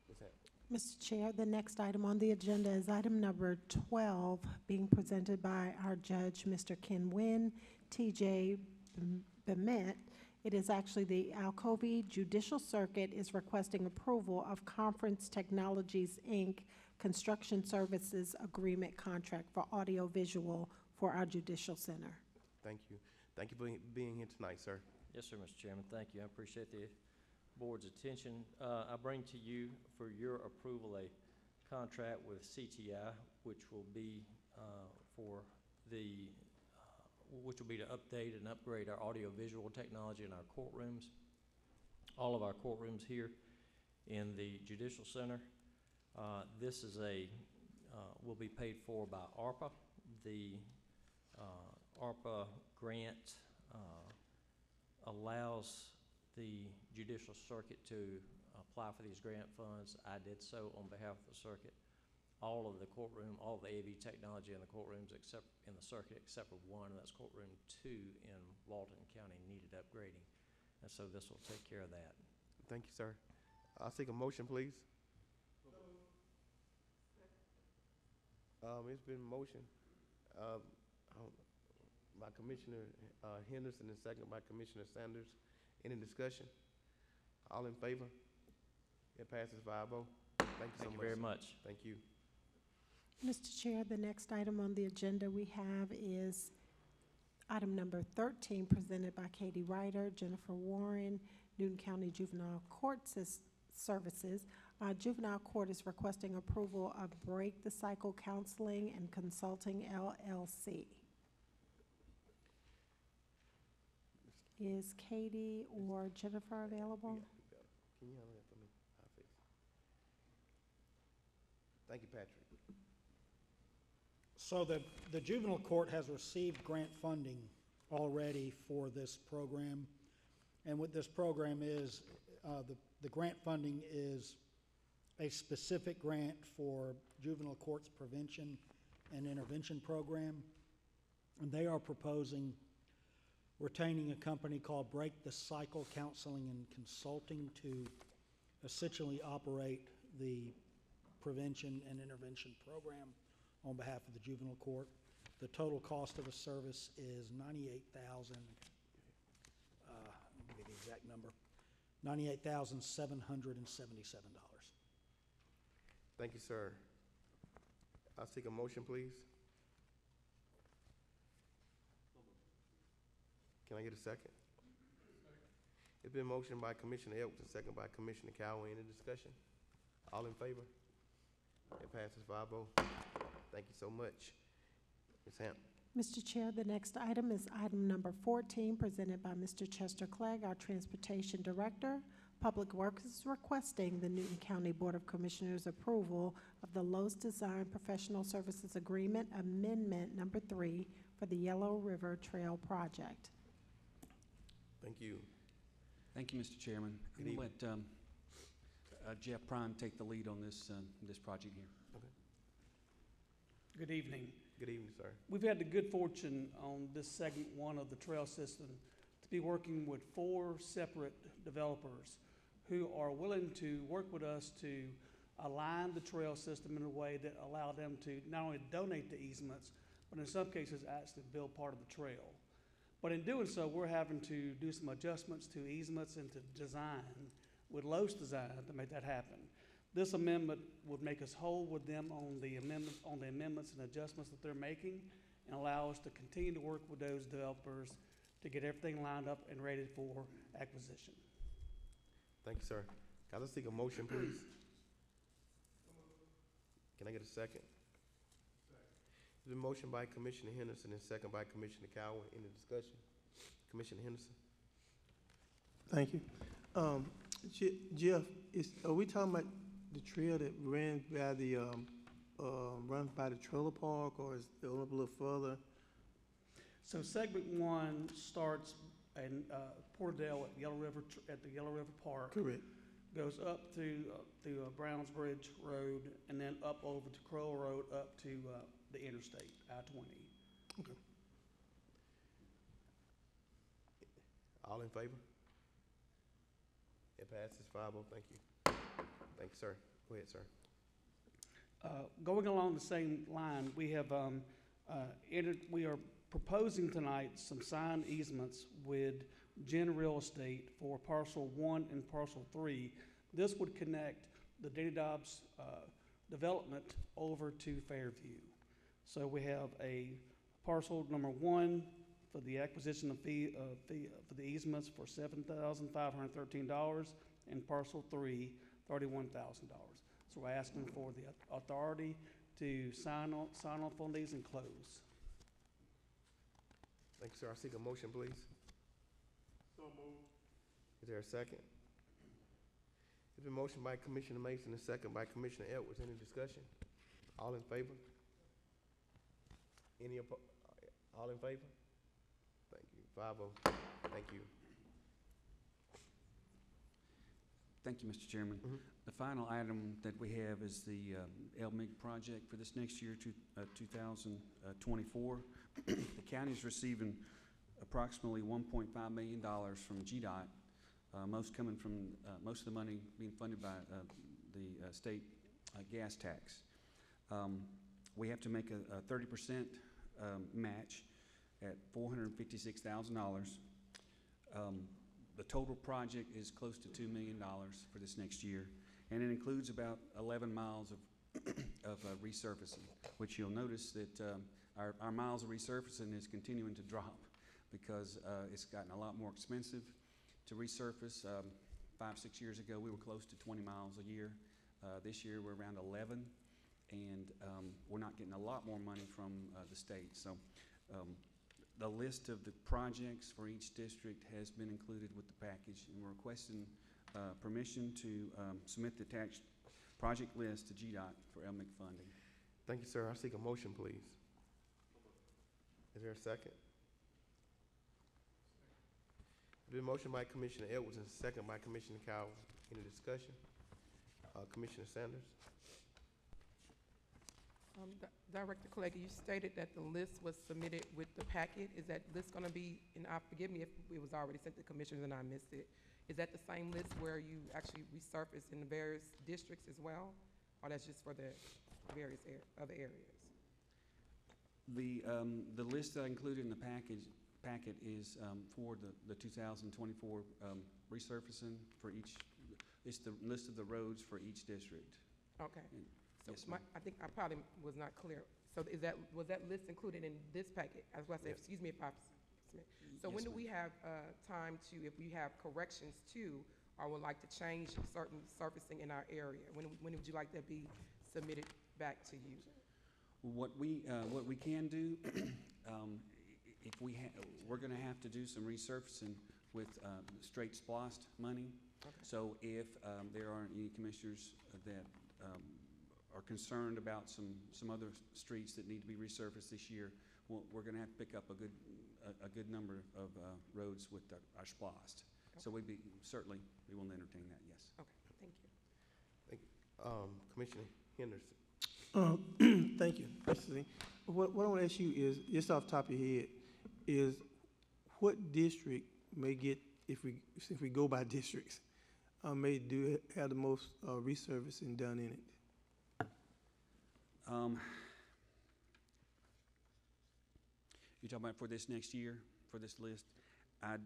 Ms. Hamp. Mr. Chair, the next item on the agenda is item number 12, being presented by our judge, Mr. Ken Wynn, TJ Bemet. It is actually the Alcovy Judicial Circuit is requesting approval of Conference Technologies, Inc. Construction Services Agreement Contract for audiovisual for our Judicial Center. Thank you. Thank you for being here tonight, sir. Yes, sir, Mr. Chairman. Thank you. I appreciate the board's attention. I bring to you for your approval a contract with CTI which will be for the which will be to update and upgrade our audio-visual technology in our courtrooms. All of our courtrooms here in the Judicial Center. This is will be paid for by ARPA. The ARPA grant allows the Judicial Circuit to apply for these grant funds. I did so on behalf of the circuit. All of the courtroom, all of the AV technology in the courtrooms except in the circuit except for one, and that's courtroom 2 in Walton County, needed upgrading. And so this will take care of that. Thank you, sir. I'll take a motion, please. It's been motion by Commissioner Henderson and second by Commissioner Sanders. Any discussion? All in favor? It passes 5-0. Thank you so much. Thank you very much. Thank you. Mr. Chair, the next item on the agenda we have is item number 13, presented by Katie Ryder, Jennifer Warren, Newton County Juvenile Court Services. Juvenile Court is requesting approval of Break the Cycle Counseling and Consulting, LLC. Is Katie or Jennifer available? Can you handle that for me? I'll fix it. Thank you, Patrick. So the juvenile court has received grant funding already for this program. And what this program is, the grant funding is a specific grant for juvenile courts prevention and intervention program. And they are proposing retaining a company called Break the Cycle Counseling and Consulting to essentially operate the prevention and intervention program on behalf of the juvenile court. The total cost of the service is $98,000. I'll give you the exact number. $98,777. Thank you, sir. I'll take a motion, please. Can I get a second? It's been motioned by Commissioner Elks and second by Commissioner Cowell. Any discussion? All in favor? It passes 5-0. Thank you so much. Ms. Hamp. Mr. Chair, the next item is item number 14, presented by Mr. Chester Clegg, our Transportation Director. Public Works is requesting the Newton County Board of Commissioners approval of the Lowe's Design Professional Services Agreement Amendment number 3 for the Yellow River Trail Project. Thank you. Thank you, Mr. Chairman. I'm going to let Jeff Prime take the lead on this project here. Okay. Good evening. Good evening, sir. We've had the good fortune on this segment 1 of the trail system to be working with 4 separate developers who are willing to work with us to align the trail system in a way that allow them to not only donate the easements, but in some cases actually build part of the trail. But in doing so, we're having to do some adjustments to easements and to design with Lowe's Design to make that happen. This amendment would make us whole with them on the amendments and adjustments that they're making, and allow us to continue to work with those developers to get everything lined up and ready for acquisition. Thank you, sir. Can I just take a motion, please? Can I get a second? It's been motioned by Commissioner Henderson and second by Commissioner Cowell. Any discussion? Commissioner Henderson. Thank you. Jeff, are we talking about the trail that ran by the runs by the trailer park, or is it a little further? So segment 1 starts in Porterdale at the Yellow River Park. Correct. Goes up through Browns Bridge Road, and then up over to Crowell Road up to the interstate, I-20. Okay. All in favor? It passes 5-0. Thank you. Thank you, sir. Go ahead, sir. Going along the same line, we have we are proposing tonight some signed easements with Gen Real Estate for parcel 1 and parcel 3. This would connect the Danny Dobbs development over to Fairview. So we have a parcel number 1 for the acquisition of for the easements for $7,513, and parcel 3, $31,000. So we're asking for the authority to sign off on these and close. Thank you, sir. I seek a motion, please. So moved. Is there a second? It's been motioned by Commissioner Mason and second by Commissioner Edwards. Any discussion? All in favor? All in favor? Thank you. 5-0. Thank you. Thank you, Mr. Chairman. The final item that we have is the LMIG project for this next year, 2024. The county is receiving approximately $1.5 million from GDOT, most of the money being funded by the state gas tax. We have to make a 30% match at $456,000. The total project is close to $2 million for this next year, and it includes about 11 miles of resurfacing, which you'll notice that our miles of resurfacing is continuing to drop because it's gotten a lot more expensive to resurface. 5-6 years ago, we were close to 20 miles a year. This year, we're around 11, and we're not getting a lot more money from the state. So the list of the projects for each district has been included with the package, and we're requesting permission to submit the tax project list to GDOT for LMIG funding. Thank you, sir. I seek a motion, please. Is there a second? It's been motioned by Commissioner Edwards and second by Commissioner Cowell. Any discussion? Commissioner Sanders? Director Clegg, you stated that the list was submitted with the packet. Is that list going to be, and forgive me if it was already sent to commissioners and I missed it, is that the same list where you actually resurface in the various districts as well? Or that's just for the various other areas? The list that I included in the packet is for the 2024 resurfacing for each. It's the list of the roads for each district. Okay. So Yes, I think I probably was not clear. So was that list included in this packet? I was going to say, excuse me if I. So when do we have time to, if we have corrections to, or would like to change certain surfacing in our area? When would you like that be submitted back to you? What we can do, if we're going to have to do some resurfacing with straight SPLOST money. Okay. So if there aren't any commissioners that are concerned about some other streets that need to be resurfaced this year, we're going to have to pick up a good number of roads with our SPLOST. Okay. So we will entertain that. Yes. Okay. Thank you. Thank you. Commissioner Henderson. Thank you. What I want to ask you is, just off the top of your head, is what district may get, if we go by districts, may have the most resurfacing done in it? You're talking about for this next year, for this list? I'd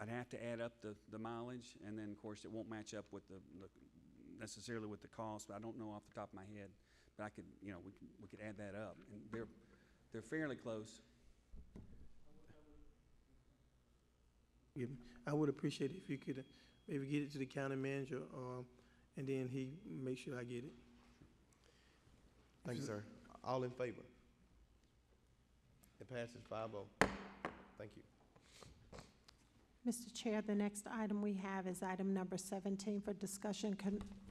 have to add up the mileage, and then of course it won't match up with necessarily with the cost. But I don't know off the top of my head. But I could, we could add that up, and they're fairly close. I would appreciate it if you could maybe get it to the county manager, and then he make sure I get it. Thank you, sir. All in favor? It passes 5-0. Thank you. Mr. Chair, the next item we have is item number 17 for discussion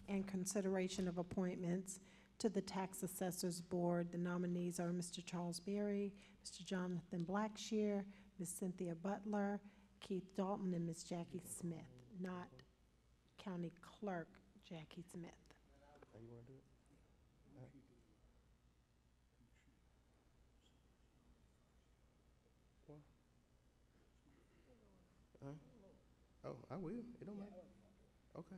and consideration of appointments to the Tax Assessors Board. The nominees are Mr. Charles Berry, Mr. Jonathan Blackshear, Ms. Cynthia Butler, Keith Dalton, and Ms. Jackie Smith, not County Clerk Jackie Smith. You want to do it? Oh, I will. It don't matter. Okay.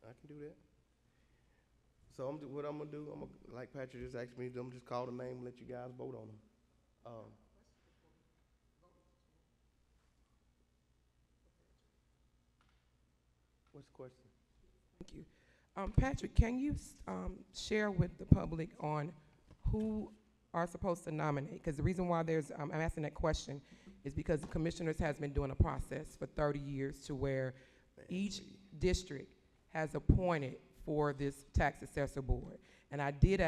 I can do that. So what I'm gonna do, like Patrick just asked me, I'm just call the name and let you guys vote on them. What's the question? Thank you. Patrick, can you share with the public on who are supposed to nominate? Because the reason why I'm asking that question is because the commissioners has been doing a process for 30 years to where each district has appointed for this tax assessor board. And I did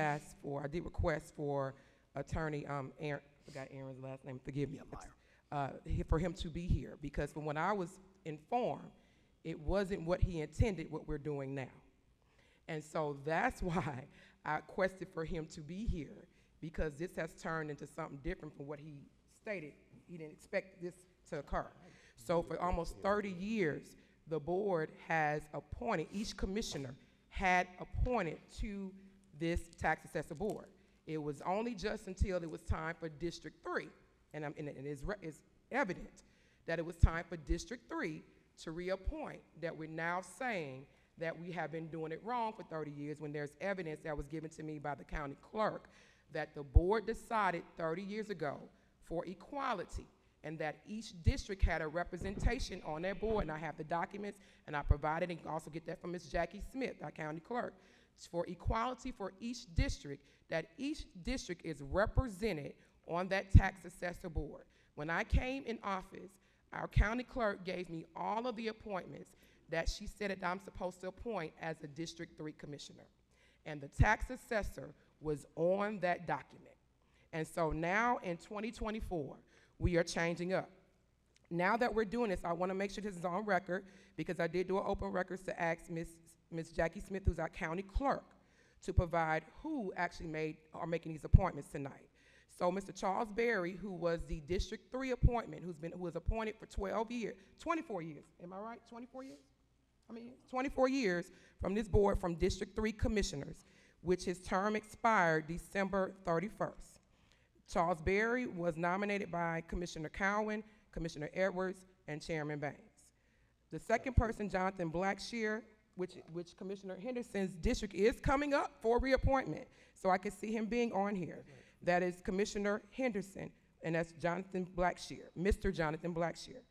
request for Attorney Aaron, forgot Aaron's last name, forgive me, for him to be here, because from when I was informed, it wasn't what he intended what we're doing now. And so that's why I requested for him to be here, because this has turned into something different from what he stated. He didn't expect this to occur. So for almost 30 years, the board has appointed, each commissioner had appointed to this tax assessor board. It was only just until it was time for District 3, and it is evident that it was time for District 3 to reappoint, that we're now saying that we have been doing it wrong for 30 years when there's evidence that was given to me by the county clerk that the board decided 30 years ago for equality, and that each district had a representation on their board, and I have the documents, and I provided, and you can also get that from Ms. Jackie Smith, our county clerk, for equality for each district, that each district is represented on that tax assessor board. When I came in office, our county clerk gave me all of the appointments that she said that I'm supposed to appoint as a District 3 commissioner. And the tax assessor was on that document. And so now in 2024, we are changing up. Now that we're doing this, I want to make sure this is on record, because I did do an open records to ask Ms. Jackie Smith, who's our county clerk, to provide who actually are making these appointments tonight. So Mr. Charles Berry, who was the District 3 appointment, who was appointed for 24 years, am I right, 24 years? 24 years from this board, from District 3 commissioners, which his term expired December 31st. Charles Berry was nominated by Commissioner Cowan, Commissioner Edwards, and Chairman Banks. The second person, Jonathan Blackshear, which Commissioner Henderson's district is coming up for reappointment, so I can see him being on here. That is Commissioner Henderson, and that's Jonathan Blackshear, Mr. Jonathan Blackshear.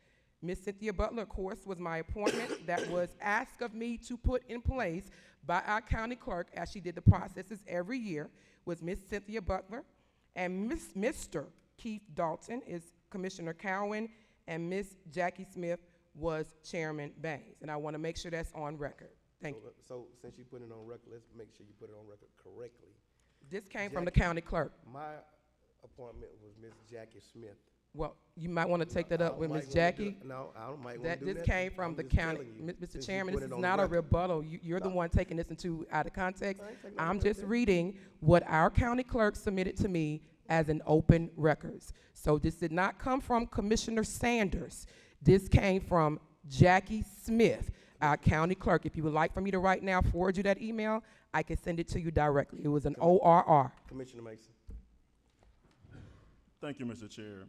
Ms. Cynthia Butler, of course, was my appointment that was asked of me to put in place by our county clerk, as she did the processes every year, was Ms. Cynthia Butler. And Mr. Keith Dalton is Commissioner Cowan, and Ms. Jackie Smith was Chairman Banks. And I want to make sure that's on record. Thank you. So since you put it on record, let's make sure you put it on record correctly. This came from the county clerk. My appointment was Ms. Jackie Smith. Well, you might want to take that up with Ms. Jackie. No, I don't might want to do that. This came from the county. Mr. Chairman, this is not a rebuttal. You're the one taking this out of context. I'm just reading what our county clerk submitted to me as an open records. So this did not come from Commissioner Sanders. This came from Jackie Smith, our county clerk. If you would like for me to right now forward you that email, I can send it to you directly. It was an ORR. Commissioner Mason. Thank you, Mr. Chair.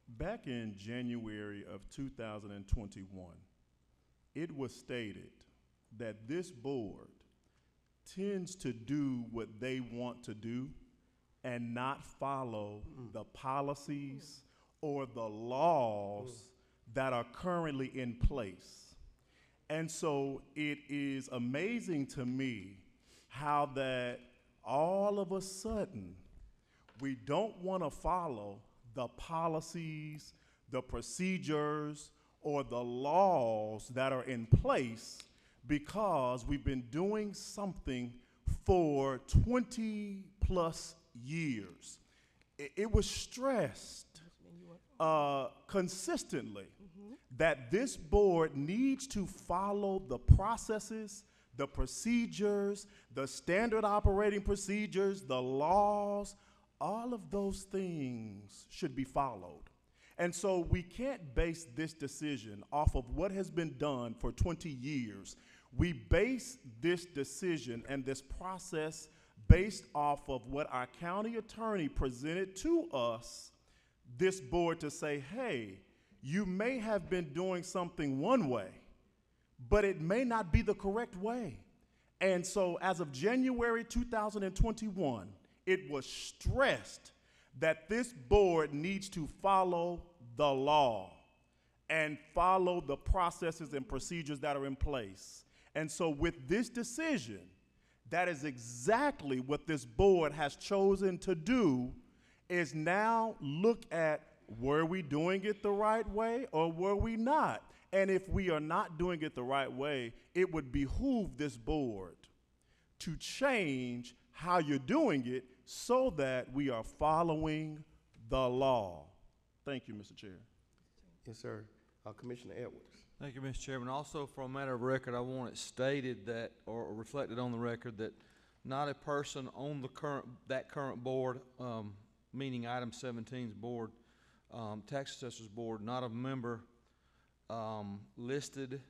Back in January of 2021, it was stated that this board tends to do what they want to do and not follow the policies or the laws that are currently in place. And so it is amazing to me how that all of a sudden we don't want to follow the policies, the procedures, or the laws that are in place because we've been doing something for 20 plus years. It was stressed consistently that this board needs to follow the processes, the procedures, the standard operating procedures, the laws. All of those things should be followed. And so we can't base this decision off of what has been done for 20 years. We base this decision and this process based off of what our county attorney presented to us, this board, to say, hey, you may have been doing something one way, but it may not be the correct way. And so as of January 2021, it was stressed that this board needs to follow the law and follow the processes and procedures that are in place. And so with this decision, that is exactly what this board has chosen to do, is now look at, were we doing it the right way or were we not? And if we are not doing it the right way, it would behoove this board to change how you're doing it so that we are following the law. Thank you, Mr. Chair. Yes, sir. Commissioner Edwards. Thank you, Mr. Chairman. Also, for a matter of record, I want it stated that, or reflected on the record, that not a person on the current board, meaning item 17's board, tax assessor's board, not a member listed,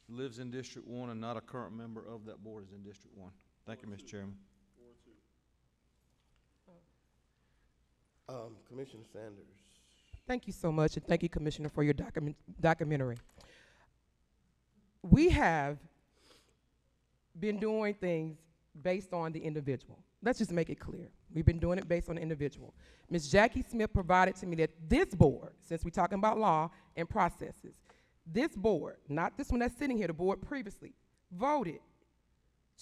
lives in District 1, and not a current member of that board is in District 1. Thank you, Mr. Chairman. Commissioner Sanders. Thank you so much, and thank you, Commissioner, for your documentary. We have been doing things based on the individual. Let's just make it clear. We've been doing it based on the individual. Ms. Jackie Smith provided to me that this board, since we're talking about law and processes, this board, not this one that's sitting here, the board previously, voted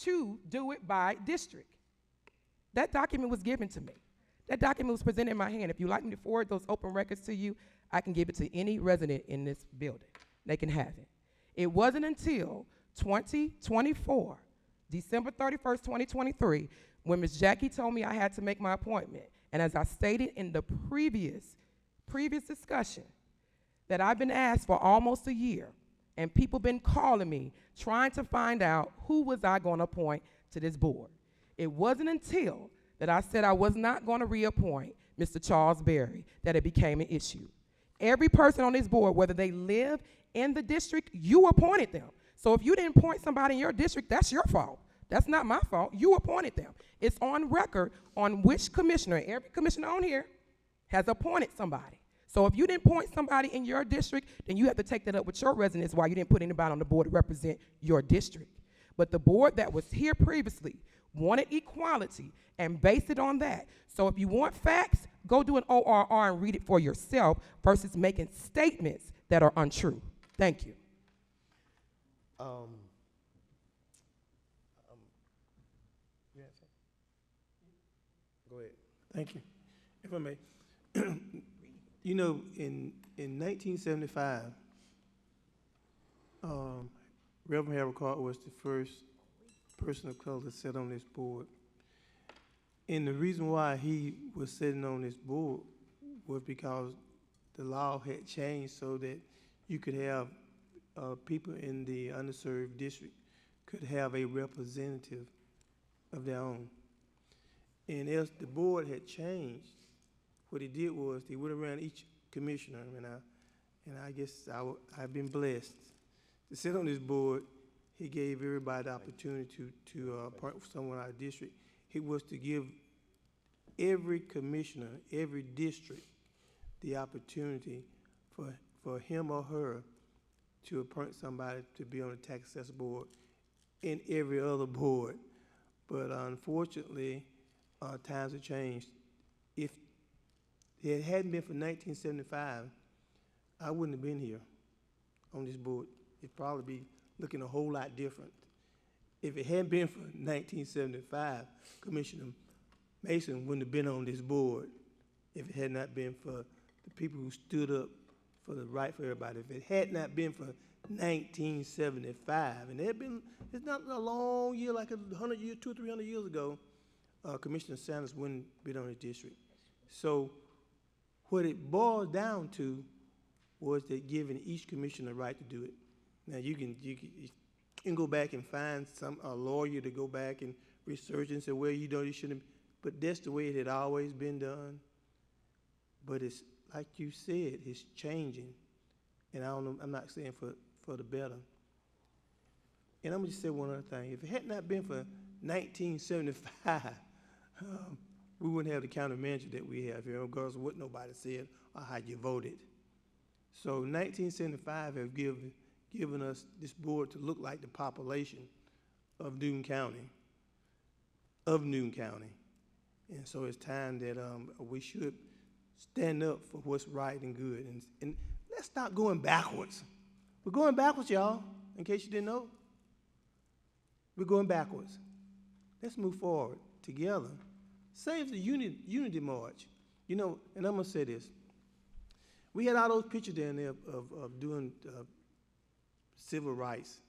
to do it by district. That document was given to me. That document was presented in my hand. If you'd like me to forward those open records to you, I can give it to any resident in this building. They can have it. It wasn't until 2024, December 31st, 2023, when Ms. Jackie told me I had to make my appointment. And as I stated in the previous discussion, that I've been asked for almost a year, and people been calling me, trying to find out who was I going to appoint to this board. It wasn't until that I said I was not going to reappoint Mr. Charles Berry that it became an issue. Every person on this board, whether they live in the district, you appointed them. So if you didn't appoint somebody in your district, that's your fault. That's not my fault. You appointed them. It's on record on which commissioner, every commissioner on here has appointed somebody. So if you didn't appoint somebody in your district, then you have to take that up with your residents why you didn't put anybody on the board to represent your district. But the board that was here previously wanted equality and based it on that. So if you want facts, go do an ORR and read it for yourself versus making statements that are untrue. Thank you. Go ahead. Thank you. If I may, you know, in 1975, Reverend Harold Carter was the first person of color to sit on this board. And the reason why he was sitting on this board was because the law had changed so that you could have people in the underserved district could have a representative of their own. And as the board had changed, what he did was he went around each commissioner, and I guess I've been blessed to sit on this board. He gave everybody the opportunity to appoint someone out of district. It was to give every commissioner, every district, the opportunity for him or her to appoint somebody to be on the tax assessor board and every other board. But unfortunately, times have changed. If it hadn't been for 1975, I wouldn't have been here on this board. It'd probably be looking a whole lot different. If it hadn't been for 1975, Commissioner Mason wouldn't have been on this board if it had not been for the people who stood up for the right for everybody. If it had not been for 1975, and it's not a long year, like 100 years, 200 or 300 years ago, Commissioner Sanders wouldn't be on the district. So what it boiled down to was that giving each commissioner the right to do it. Now you can go back and find a lawyer to go back and research and say, well, you shouldn't, but that's the way it had always been done. But it's like you said, it's changing, and I don't know. I'm not saying for the better. And I'm gonna just say one other thing. If it had not been for 1975, we wouldn't have the county manager that we have here, regardless of what nobody said or how you voted. So 1975 have given us this board to look like the population of Newton County. And so it's time that we should stand up for what's right and good. And let's stop going backwards. We're going backwards, y'all, in case you didn't know. We're going backwards. Let's move forward together. Save the unity march. You know, and I'm going to say this. We had all those pictures down there of doing civil rights.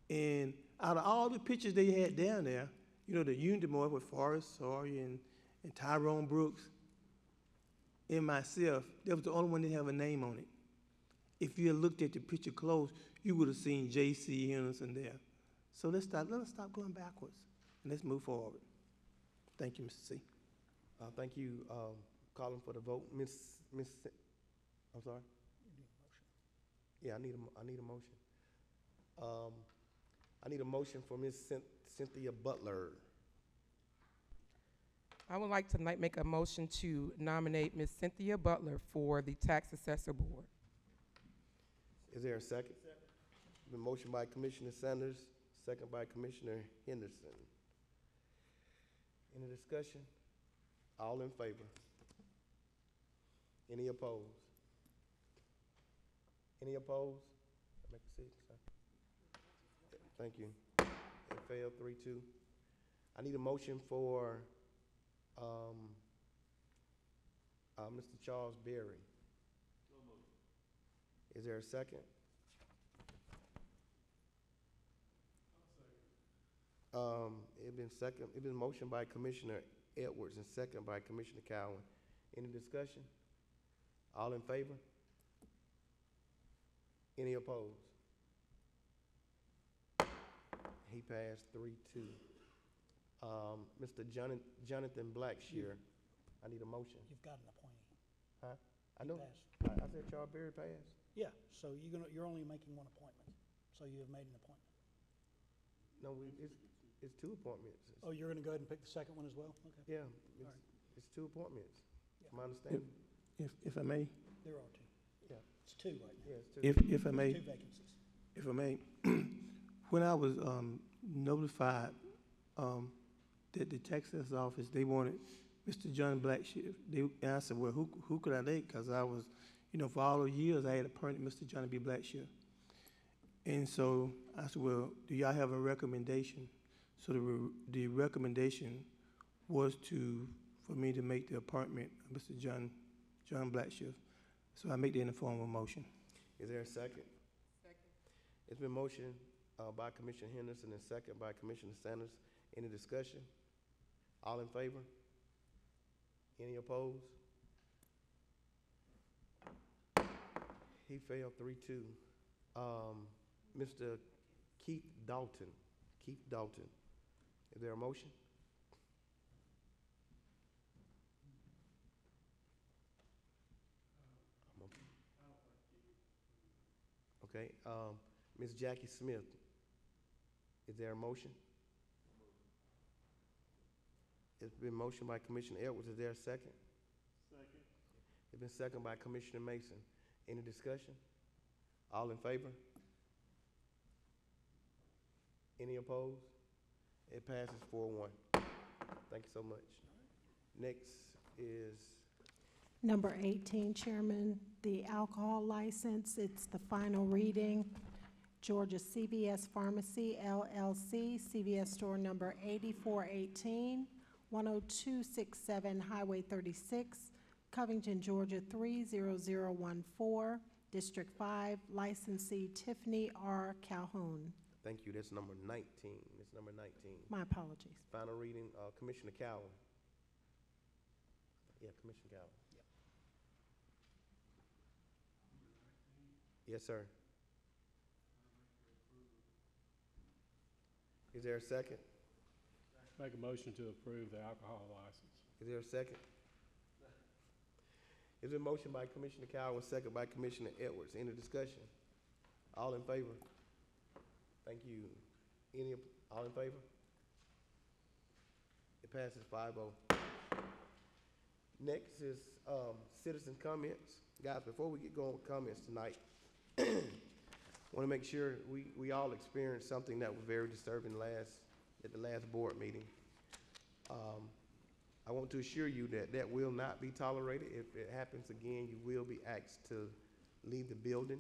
And out of all the pictures they had down there, you know, the Unity Memorial with Forrest Sawyer and Tyrone Brooks and myself, that was the only one that have a name on it. If you had looked at the picture close, you would have seen J.C. Henderson there. So let us stop going backwards, and let's move forward. Thank you, Mr. C. Thank you, calling for the vote. I'm sorry? Yeah, I need a motion. I need a motion for Ms. Cynthia Butler. I would like to make a motion to nominate Ms. Cynthia Butler for the Tax Assessor Board. Is there a second? The motion by Commissioner Sanders, second by Commissioner Henderson. Any discussion? All in favor? Any opposed? Any opposed? Make a seat, sir. Thank you. It failed 3-2. I need a motion for Mr. Charles Berry. Is there a second? It's been motioned by Commissioner Edwards and second by Commissioner Cowan. Any discussion? All in favor? Any opposed? He passed 3-2. Mr. Jonathan Blackshear, I need a motion. You've got an appointee. Huh? I know. Passed. I said Charles Berry passed. Yeah, so you're only making one appointment, so you have made an appointment. No, it's two appointments. Oh, you're gonna go ahead and pick the second one as well? Okay. Yeah, All right. it's two appointments. Yeah. My understanding. If I may, There are two. Yeah. It's two right now. Yeah, it's two. if I may, Two vacancies. if I may, when I was notified that the tax assessor's office, they wanted Mr. John Blackshear, and I said, well, who could I take? Because I was, you know, for all those years, I had appointed Mr. John B. Blackshear. And so I said, well, do y'all have a recommendation? So the recommendation was for me to make the appointment of Mr. John Blackshear. So I make that in the form of a motion. Is there a second? Second. It's been motioned by Commissioner Henderson and second by Commissioner Sanders. Any discussion? All in favor? Any opposed? He failed 3-2. Mr. Keith Dalton. Is there a motion? Okay. Ms. Jackie Smith. Is there a motion? It's been motioned by Commissioner Edwards. Is there a second? Second. It's been seconded by Commissioner Mason. Any discussion? All in favor? Any opposed? It passes 4-1. Thank you so much. Next is Number 18, Chairman, the alcohol license. It's the final reading. Georgia CVS Pharmacy, LLC, CVS store number 8418, 10267 Highway 36, Covington, Georgia 30014, District 5, licensee Tiffany R. Calhoun. Thank you. That's number 19. It's number 19. My apologies. Final reading, Commissioner Cowan. Yeah, Commissioner Cowan. Yes, sir. Is there a second? Make a motion to approve the alcohol license. Is there a second? Is there a motion by Commissioner Cowan, second by Commissioner Edwards? Any discussion? All in favor? Thank you. All in favor? It passes 5-0. Next is citizen comments. Guys, before we get going with comments tonight, want to make sure we all experienced something that was very disturbing at the last board meeting. I want to assure you that will not be tolerated. If it happens again, you will be asked to leave the building.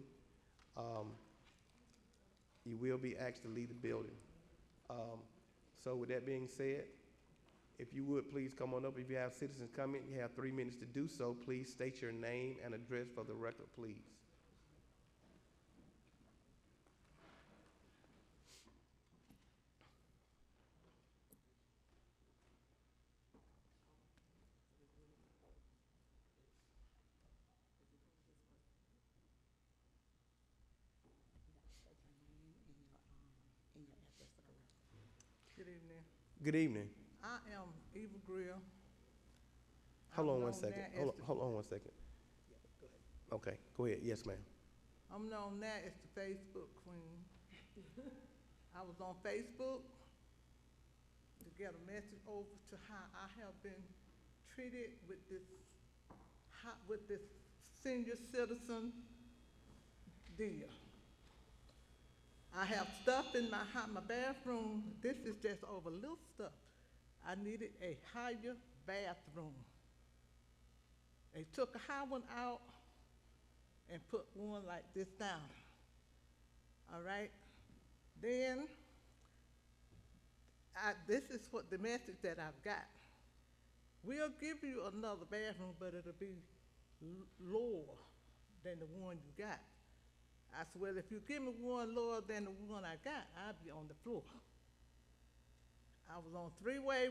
You will be asked to leave the building. So with that being said, if you would please come on up. If you have citizens comment, you have 3 minutes to do so. Please state your name and address for the record, please. Good evening. I am Eva Greer. Hold on I'm one known second. now as the- Hold on 1 second. Okay, go ahead. Yes, ma'am. I'm known now as the Facebook queen. I was on Facebook to get a message over to how I have been treated with this senior citizen deal. I have stuff in my bathroom. This is just over little stuff. I needed a higher bathroom. They took a high one out and put one like this down. All right? Then, this is what the message that I've got. We'll give you another bathroom, but it'll be lower than the one you got. I said, well, if you give me one lower than the one I got, I'll be on the floor. I was on three-way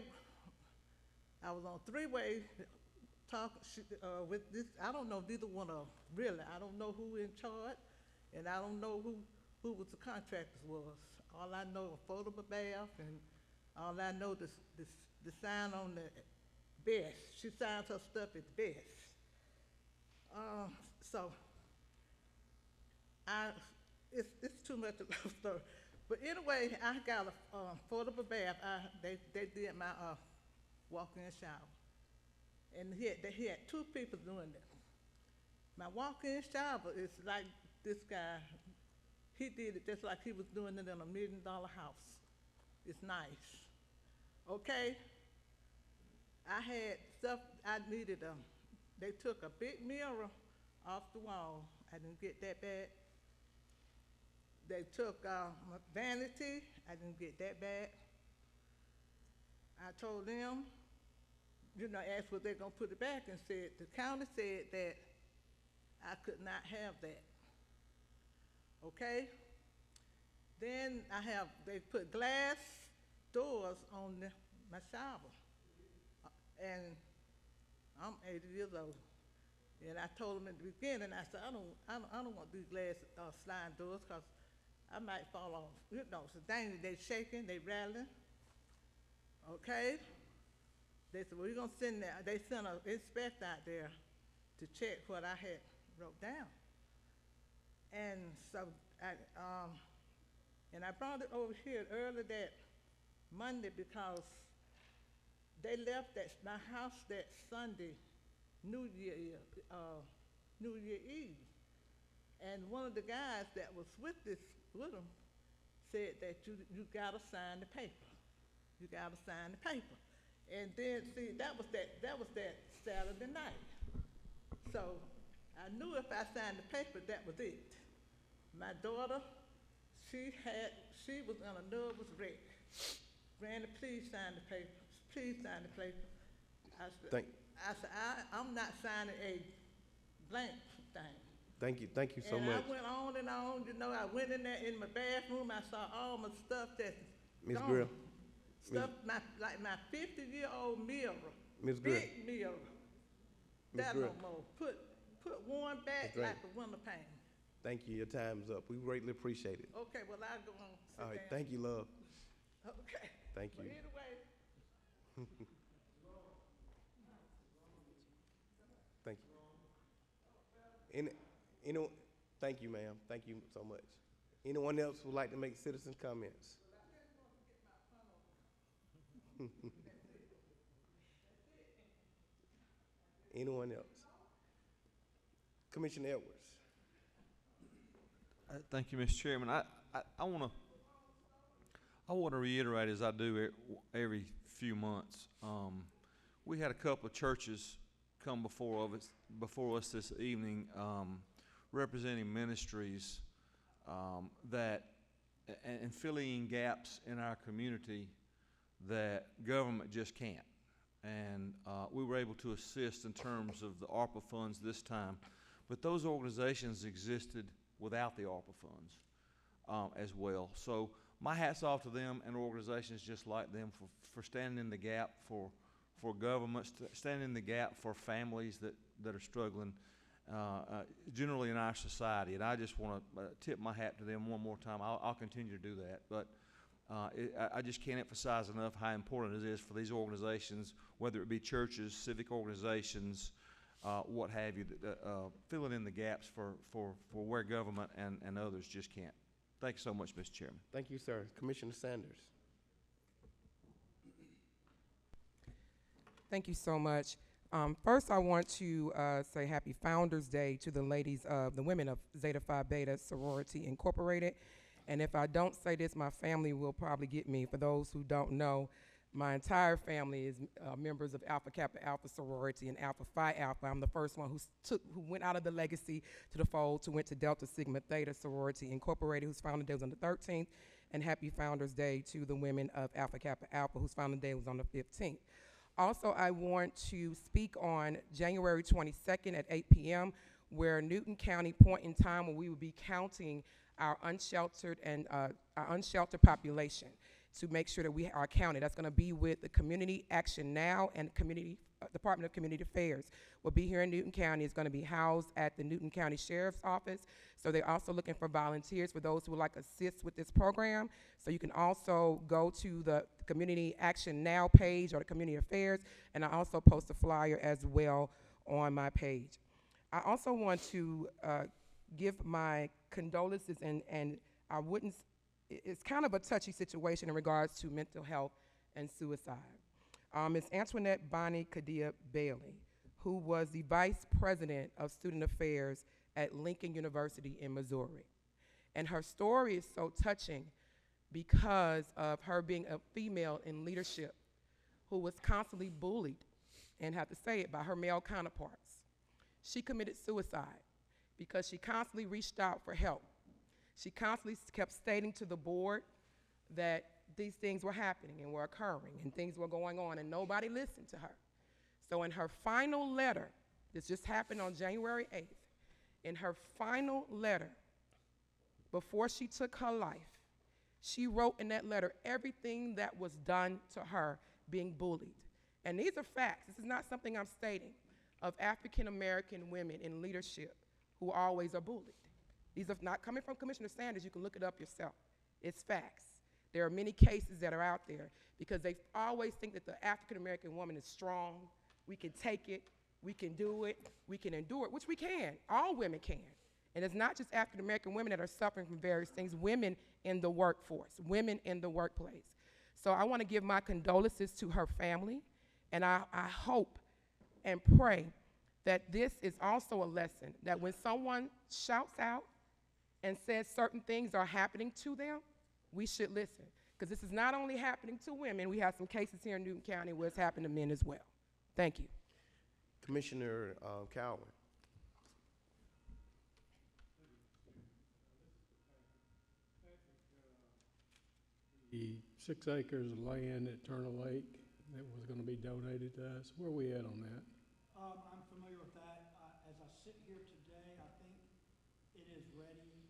talking with this. I don't know neither one of them, really. I don't know who in charge, and I don't know who was the contractors was. All I know, affordable bath, and all I know, the sign on the best. She signs her stuff as best. So, it's too much of a story. But anyway, I got a affordable bath. They did my walk-in shower. And he had two people doing it. My walk-in shower is like this guy. He did it just like he was doing it in $1 million house. It's nice. Okay? I had stuff I needed. They took a big mirror off the wall. I didn't get that bad. They took my vanity. I didn't get that bad. I told them, asked what they're gonna put it back, and said, the county said that I could not have that. Okay? Then they put glass doors on my shower. And I'm 80 years old. And I told them in the beginning, I said, I don't want these glass sliding doors because I might fall off. So dang, they shaking, they rattling. Okay? They said, well, we're gonna send that. They sent an inspector out there to check what I had wrote down. And so I brought it over here early that Monday because they left my house that Sunday, New Year Eve. And one of the guys that was with them said that you gotta sign the paper. You gotta sign the paper. And then see, that was that Saturday night. So I knew if I signed the paper, that was it. My daughter, she was in a nervous wreck. Granny, please sign the paper. Please sign the paper. I said, I'm not signing a blank thing. Thank you so and much. I went on and on, I went in there in my bathroom, I saw all my stuff that's Ms. gone. Grill. Stuff, like my 50-year-old mirror. Ms. Grill. Big mirror. Ms. That Grill. no more. Put one back Ms. like a window pane. Thank you. Your time's up. We greatly appreciate it. Okay, well, I'll go on. Sit All right. down. Thank you, love. Okay. Thank Well, you. anyway, Thank you. Thank you, ma'am. Thank you so much. Anyone else would like to make citizen comments? Anyone else? Commissioner Edwards. Thank you, Mr. Chairman. I want to reiterate, as I do every few months, we had a couple of churches come before us this evening, representing ministries and filling in gaps in our community that government just can't. And we were able to assist in terms of the ARPA funds this time, but those organizations existed without the ARPA funds as well. So my hat's off to them and organizations just like them for standing in the gap for governments, standing in the gap for families that are struggling generally in our society. And I just want to tip my hat to them one more time. I'll continue to do that. But I just can't emphasize enough how important it is for these organizations, whether it be churches, civic organizations, what have you, filling in the gaps for where government and others just can't. Thank you so much, Mr. Chairman. Thank you, sir. Commissioner Sanders. Thank you so much. First, I want to say Happy Founders Day to the ladies of the women of Zeta Phi Beta Sorority Incorporated. And if I don't say this, my family will probably get me. For those who don't know, my entire family is members of Alpha Kappa Alpha Sorority and Alpha Phi Alpha. I'm the first one who went out of the legacy to the fold, who went to Delta Sigma Theta Sorority Incorporated, whose founding day was on the 13th. And Happy Founders Day to the women of Alpha Kappa Alpha, whose founding day was on the 15th. Also, I want to speak on January 22nd at 8 p.m., where Newton County point in time where we will be counting our unsheltered and our unsheltered population to make sure that we are counted. That's going to be with the Community Action Now and Department of Community Affairs. Will be here in Newton County. It's going to be housed at the Newton County Sheriff's Office. So they're also looking for volunteers for those who would like to assist with this program. So you can also go to the Community Action Now page or the Community Affairs, and I also post a flyer as well on my page. I also want to give my condolences, and I wouldn't, it's kind of a touchy situation in regards to mental health and suicide. Ms. Antoinette Bonnie Kadia Bailey, who was the Vice President of Student Affairs at Lincoln University in Missouri. And her story is so touching because of her being a female in leadership who was constantly bullied, and have to say it, by her male counterparts. She committed suicide because she constantly reached out for help. She constantly kept stating to the board that these things were happening and were occurring and things were going on, and nobody listened to her. So in her final letter, this just happened on January 8th, in her final letter, before she took her life, she wrote in that letter everything that was done to her being bullied. And these are facts. This is not something I'm stating, of African American women in leadership who always are bullied. These are not coming from Commissioner Sanders. You can look it up yourself. It's facts. There are many cases that are out there because they always think that the African American woman is strong. We can take it. We can do it. We can endure it, which we can. All women can. And it's not just African American women that are suffering from various things. Women in the workforce, women in the workplace. So I want to give my condolences to her family, and I hope and pray that this is also a lesson, that when someone shouts out and says certain things are happening to them, we should listen. Because this is not only happening to women, we have some cases here in Newton County where it's happened to men as well. Thank you. Commissioner Cowan. The 6 acres of land at Turner Lake that was going to be donated to us, where are we at on that? I'm familiar with that. As I sit here today, I think it is ready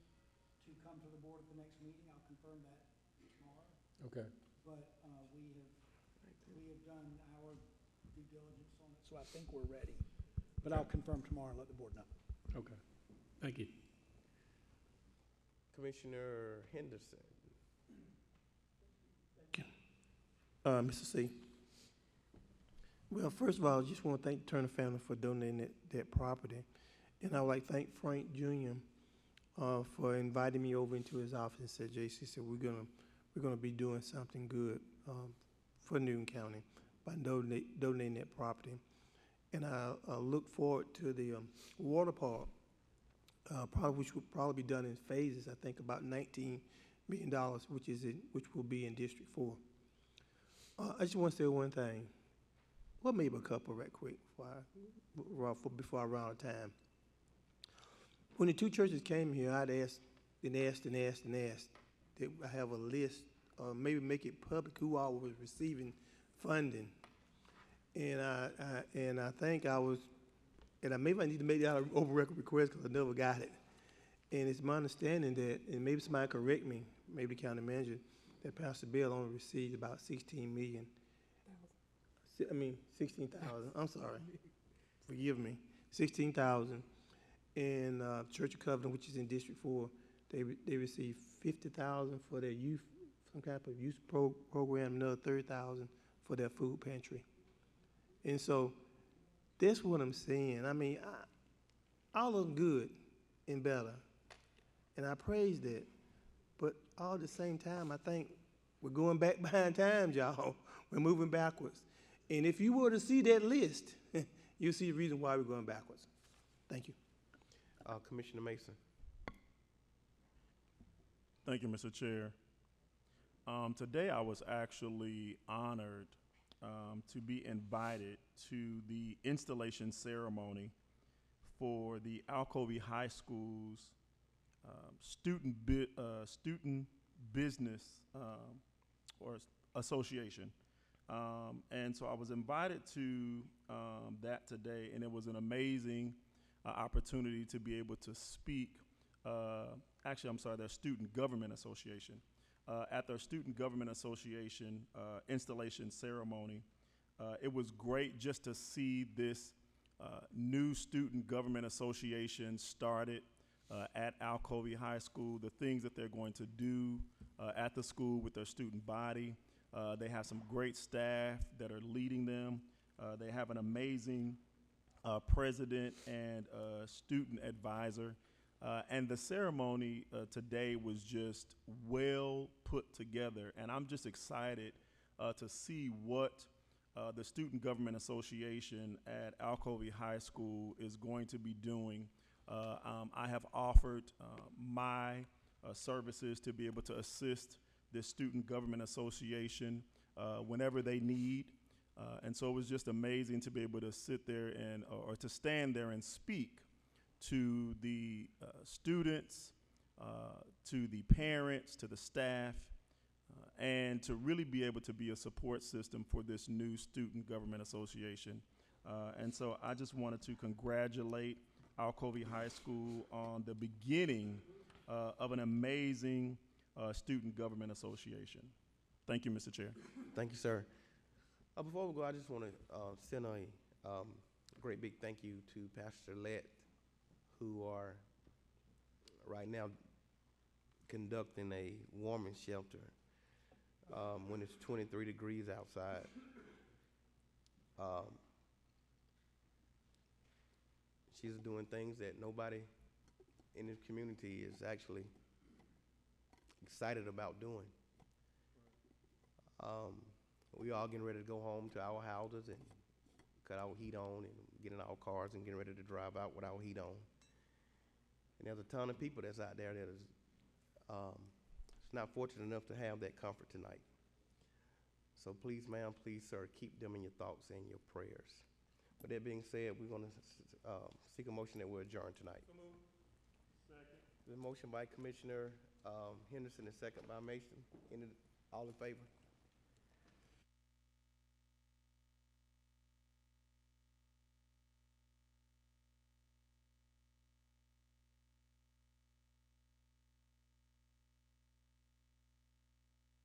to come to the board at the next meeting. I'll confirm that tomorrow. Okay. But we have done our due diligence on it, so I think we're ready. But I'll confirm tomorrow and let the board know. Okay. Thank you. Commissioner Henderson. Mr. C. Well, first of all, I just want to thank the Turner family for donating that property. And I would like to thank Frank Jr. For inviting me over into his office and said, JC said, we're gonna be doing something good for Newton County by donating that property. And I look forward to the water park, which will probably be done in phases. I think about $19 million, which will be in District 4. I just want to say one thing. Well, maybe a couple right quick before I run out of time. When the two churches came here, I'd asked that I have a list, or maybe make it public who all was receiving funding. And I think I was, and maybe I need to make that an over record request because I never got it. And it's my understanding that, and maybe somebody correct me, maybe the county manager, that Pastor Bill only received about 16,000. I'm sorry. Forgive me. 16,000. And Church of Covington, which is in District 4, they received 50,000 for their youth some type of youth program, another 30,000 for their food pantry. And so that's what I'm saying. I mean, all of them good and better, and I praise that. But all at the same time, I think we're going back behind times, y'all. We're moving backwards. And if you were to see that list, you'll see the reason why we're going backwards. Thank you. Commissioner Mason. Thank you, Mr. Chair. Today I was actually honored to be invited to the installation ceremony for the Alcovy High School's student business or association. And so I was invited to that today, and it was an amazing opportunity to be able to speak. Actually, I'm sorry, their Student Government Association. At their Student Government Association installation ceremony, it was great just to see this new Student Government Association started at Alcovy High School, the things that they're going to do at the school with their student body. They have some great staff that are leading them. They have an amazing president and student advisor. And the ceremony today was just well put together. And I'm just excited to see what the Student Government Association at Alcovy High School is going to be doing. I have offered my services to be able to assist this Student Government Association whenever they need. And so it was just amazing to be able to sit there and, or to stand there and speak to the students, to the parents, to the staff, and to really be able to be a support system for this new Student Government Association. And so I just wanted to congratulate Alcovy High School on the beginning of an amazing Student Government Association. Thank you, Mr. Chair. Thank you, sir. Before we go, I just want to send a great big thank you to Pastor Lett, who are right now conducting a warming shelter when it's 23 degrees outside. She's doing things that nobody in this community is actually excited about doing. We all getting ready to go home to our houses and cut our heat on and get in our cars and getting ready to drive out with our heat on. And there's a ton of people that's out there that is not fortunate enough to have that comfort tonight. So please, ma'am, please, sir, keep them in your thoughts and your prayers. With that being said, we're going to seek a motion that we'll adjourn tonight. So moved. Second. The motion by Commissioner Henderson and second by Mason. All in favor?